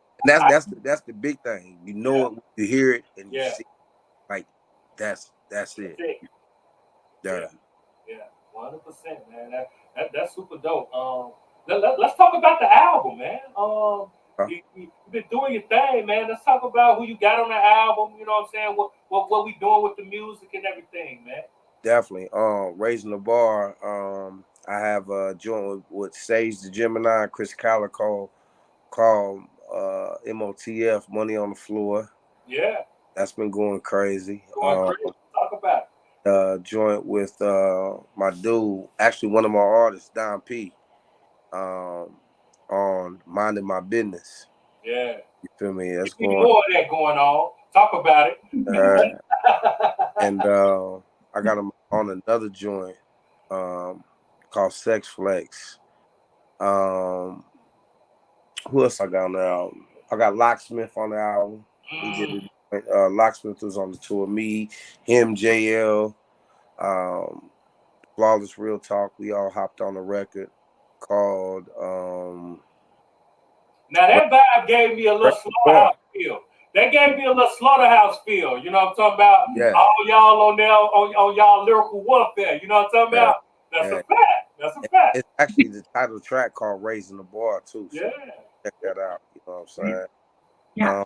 that's the big thing. You know it when you hear it and you see it. Like that's it. Yeah, 100%, man. That's super dope. Let's talk about the album, man. You've been doing your thing, man. Let's talk about who you got on the album. You know what I'm saying? What we doing with the music and everything, man. Definitely. Raising the bar. I have a joint with Sage the Gemini and Chris Calico called MOTF, Money on the Floor. Yeah. That's been going crazy. Talk about it. Joint with my dude, actually one of my artists, Don P. On Minding My Business. Yeah. You feel me? That's going more of that going on. Talk about it. And I got him on another joint called Sex Flex. Who else I got on the album? I got Locksmith on the album. We did it. Locksmith was on the tour. Me, him, JL, Flawless Real Talk. We all hopped on a record called. Now that vibe gave me a little slaughterhouse feel. That gave me a little slaughterhouse feel. You know what I'm talking about? Yeah. All y'all on there on y'all lyrical warfare. You know what I'm talking about? That's a fact. That's a fact. It's actually the title track called Raising the Bar too. So check that out. You know what I'm saying? Yeah.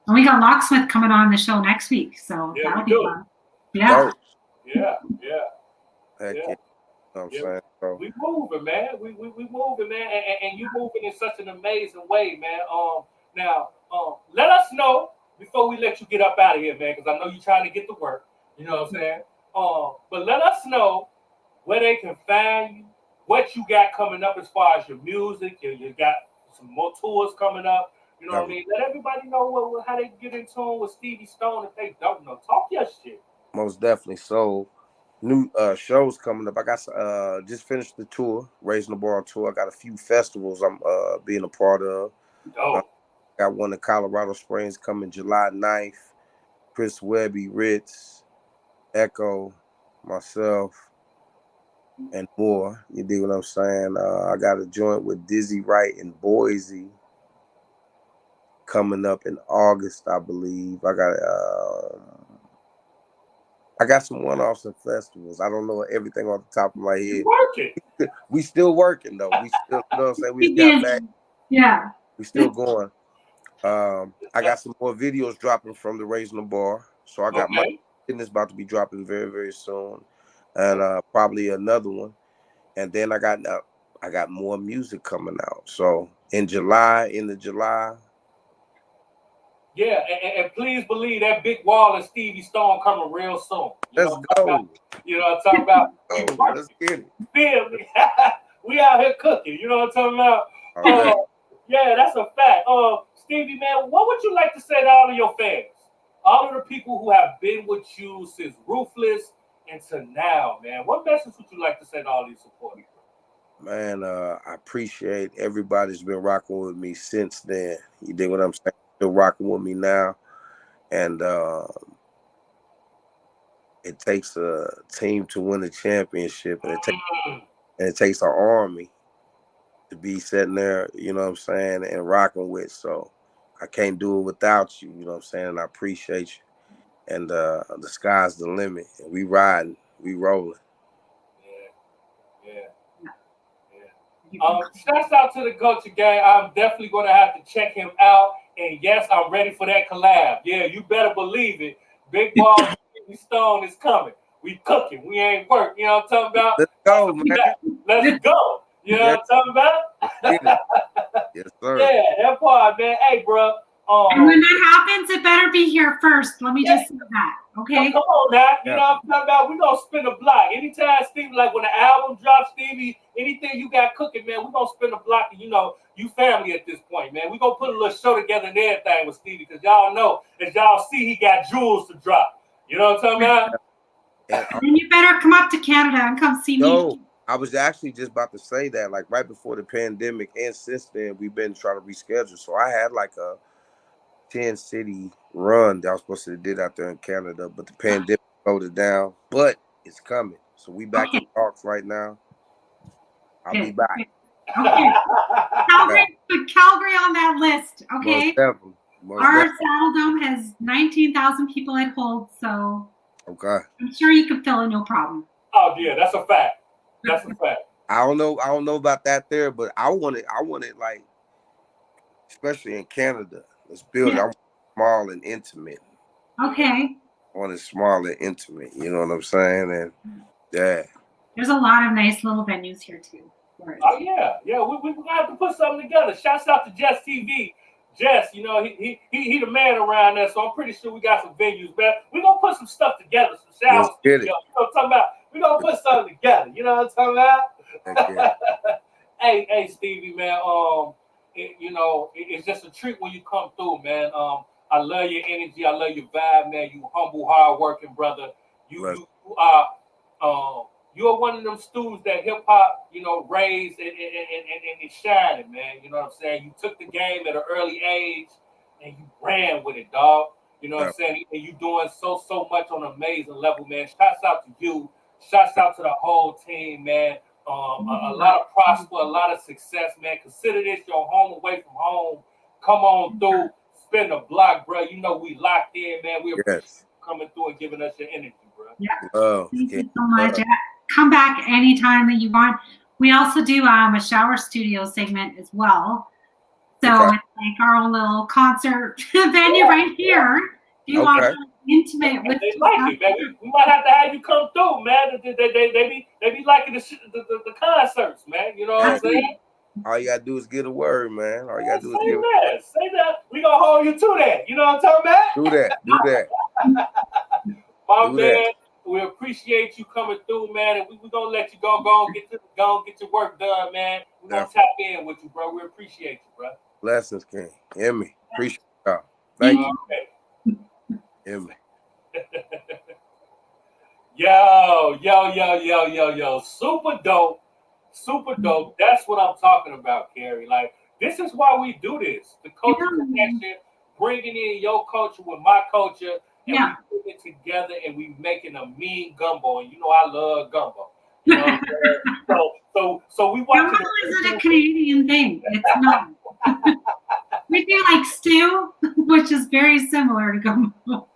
And we got Locksmith coming on the show next week, so that'll be fun. Yeah. Dope. Yeah. Heck yeah. You know what I'm saying? So, we moving, man. We moving, man. And you moving in such an amazing way, man. Now, let us know before we let you get up out of here, man, because I know you're trying to get to work. You know what I'm saying? But let us know where they can find you, what you got coming up as far as your music. You got some more tours coming up. You know what I mean? Let everybody know how they get in tune with Stevie Stone if they don't know. Talk your shit. Most definitely. So, new shows coming up. I got just finished the tour, Raising the Bar tour. I got a few festivals I'm being a part of. Got one in Colorado Springs coming July 9th. Chris Webby, Ritz, Echo, myself, and more. You dig what I'm saying? I got a joint with Dizzy Wright in Boise coming up in August, I believe. I got some one-offs and festivals. I don't know everything off the top of my head. We still working though. We still, you know what I'm saying? We got back. Yeah. We still going. I got some more videos dropping from the Raising the Bar. So I got my business about to be dropping very, very soon. And probably another one. And then I got I got more music coming out. So in July, Yeah, and please believe that Big Wall and Stevie Stone coming real soon. You know let's what I'm talking go. about? You know what I'm talking about? We Oh, let's working. get it. Feel me? We out here cooking. You know what I'm talking about? All right. Yeah, that's a fact. Stevie, man, what would you like to say to all of your fans? All of the people who have been with you since Ruthless and to now, man. What message would you like to say to all these supporters? Man, I appreciate everybody's been rocking with me since then. You dig what I'm saying? Still rocking with me now. And it takes a team to win a championship, and it takes an army to be sitting there, you know what I'm saying, and rocking with. So I can't do it without you, you know what I'm saying? And I appreciate you. And the sky's the limit. And we riding, we rolling. Yeah. Shouts out to the Culture Gang. I'm definitely going to have to check him out. And yes, I'm ready for that collab. Yeah, you better believe it. Big Ball and Stevie Stone is coming. We cooking. We ain't work. You know what I'm talking about? Let's go, man. Let's go. You know what I'm talking about? Yes, sir. Yeah, that part, man. Hey, bro. And when that happens, it better be here first. Let me just say that. Okay. Come on now. You know what I'm talking about? We're going to spin a block. Anytime, Stevie, like when the album drops, Stevie, anything you got cooking, man, we're going to spin a block. And, you know, you family at this point, man. We're going to put a little show together and everything with Stevie because y'all know, as y'all see, he got jewels to drop. You know what I'm talking about? And you better come up to Canada and come see me. I was actually just about to say that, like right before the pandemic and since then, we've been trying to reschedule. So I had like a 10-city run that I was supposed to did out there in Canada, but the pandemic slowed it down. But it's coming. So we back in talks right now. I'll be back. Okay. Put Calgary on that list. Okay. Most definitely. Our Saddle Dome has 19,000 people it holds, so okay. I'm sure you can fill it no problem. Oh yeah, that's a fact. That's a fact. I don't know about that there, but I want it like, especially in Canada. Let's build it. I want it small and intimate. Okay. I want it small and intimate. You know what I'm saying? And yeah. There's a lot of nice little venues here too. Oh yeah. We're gonna have to put something together. Shouts out to Jess TV. Jess, you know, he the man around there, so I'm pretty sure we got some venues, man. We're gonna put some stuff together, some showers together. You know what I'm talking about? We're gonna put something together, you know what I'm talking about? Hey, Stevie, man. It's just a treat when you come through, man. I love your energy, I love your vibe, man. You humble, hardworking brother. You are one of them students that hip hop, you know, raised and it's shining, man. You know what I'm saying? You took the game at an early age and you ran with it, dog. You know what I'm saying? And you doing so much on an amazing level, man. Shouts out to you. Shouts out to the whole team, man. A lot of prosper, a lot of success, man. Consider this your home away from home. Come on through, spin the block, bro. You know we locked in, man. We appreciate you coming through and giving us your energy, bro. Yeah. Thank you so much. Come back anytime that you want. We also do a shower studio segment as well. So it's like our own little concert venue right here. If you want to be intimate with they like it, man. We might have to have you come through, man. They be liking the concerts, man. You know what I'm saying? All you gotta do is get a word, man. All you gotta do is say that. We gonna hold you to that. You know what I'm talking about? Do that. My man. We appreciate you coming through, man, and we're gonna let you go and get your work done, man. We're gonna tap in with you, bro. We appreciate you, bro. Blessings, King. Hear me. Appreciate y'all. Thank you. Hear me. Yo. Super dope. That's what I'm talking about, Cari. Like, this is why we do this. The culture connection, bringing in your culture with my culture. And we put it together and we making a mean gumbo. And you know I love gumbo. You know what I'm saying? So we watch it. Isn't a Canadian thing. It's not. We do like stew, which is very similar to gumbo.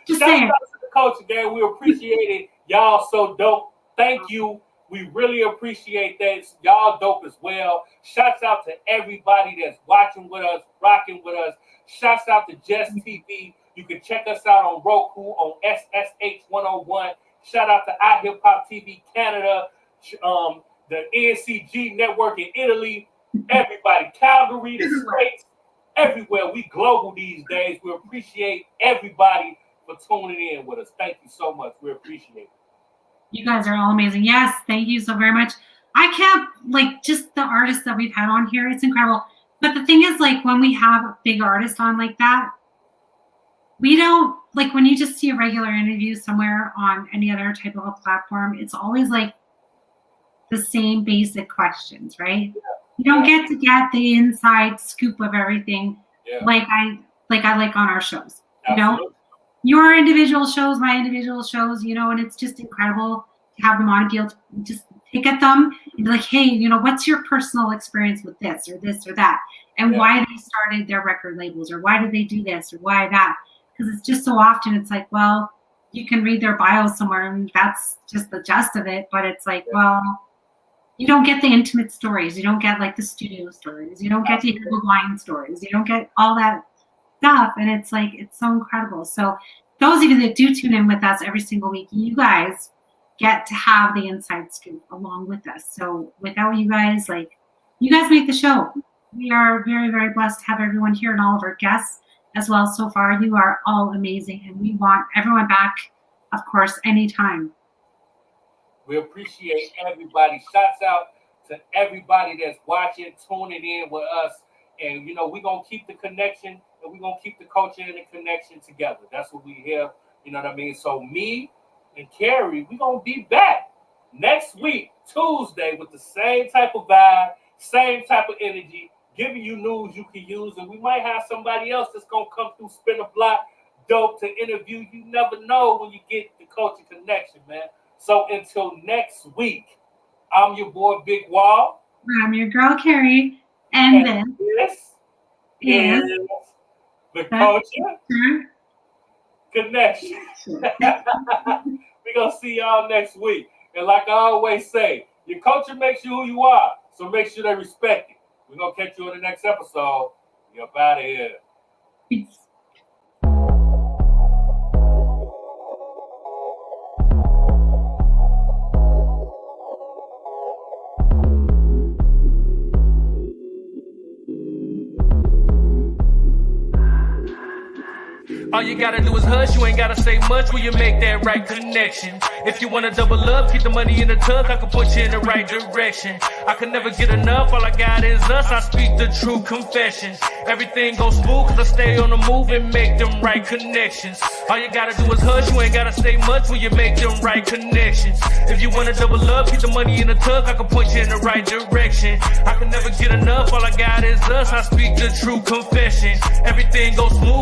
Just saying. Shout out to the culture, gang. We appreciate it. Y'all so dope. Thank you. We really appreciate that. Y'all dope as well. Shouts out to everybody that's watching with us, rocking with us. Shouts out to Jess TV. You can check us out on Roku on SSH 101. Shout out to iHipHop TV Canada. the NCG network in Italy, everybody, Calgary, the States, everywhere. We global these days. We appreciate everybody for tuning in with us. Thank you so much. We appreciate it. You guys are all amazing. Yes, thank you so very much. I can't, like, just the artists that we've had on here, it's incredible. But the thing is, like, when we have a big artist on like that, we don't, like, when you just see a regular interview somewhere on any other type of a platform, it's always like the same basic questions, right? Yeah. You don't get to get the inside scoop of everything like I like on our shows. Absolutely. You know, your individual shows, my individual shows, you know, and it's just incredible to have them on, be able to just pick at them and be like, hey, you know, what's your personal experience with this or that? And why they started their record labels, or why did they do this, or why that? Because it's just so often it's like, well, you can read their bio somewhere and that's just the gist of it. But it's like, well, you don't get the intimate stories. You don't get like the studio stories. You don't get the blind stories. You don't get all that stuff. And it's like, it's so incredible. So those of you that do tune in with us every single week, you guys get to have the inside scoop along with us. So without you guys, like, you guys make the show. We are very, very blessed to have everyone here and all of our guests as well. So far, you are all amazing. And we want everyone back, of course, anytime. We appreciate everybody. Shouts out to everybody that's watching, tuning in with us. And, you know, we're going to keep the connection and we're going to keep the culture and the connection together. That's what we hear. You know what I mean? So me and Cari, we're going to be back next week, Tuesday, with the same type of vibe, same type of energy, giving you news you can use. And we might have somebody else that's going to come through, spin a block, dope to interview. You never know when you get the culture connection, man. So until next week, I'm your boy, Big Wall. I'm your girl, Cari. And this is the Culture Connection. We're going to see y'all next week. And like I always say, your culture makes you who you are. So make sure they respect it. We're going to catch you in the next episode. We up out of here. Peace. All you gotta do is hush, you ain't gotta say much when you make that right connection. If you wanna double up, keep the money in the tuck, I can put you in the right direction. I can never get enough, all I got is us, I speak the true confession. Everything goes smooth cause I stay on the move and make them right connections. All you gotta do is hush, you ain't gotta say much when you make them right connections. If you wanna double up, keep the money in the tuck, I can put you in the right direction. I can never get enough, all I got is us, I speak the true confession. Everything goes smooth.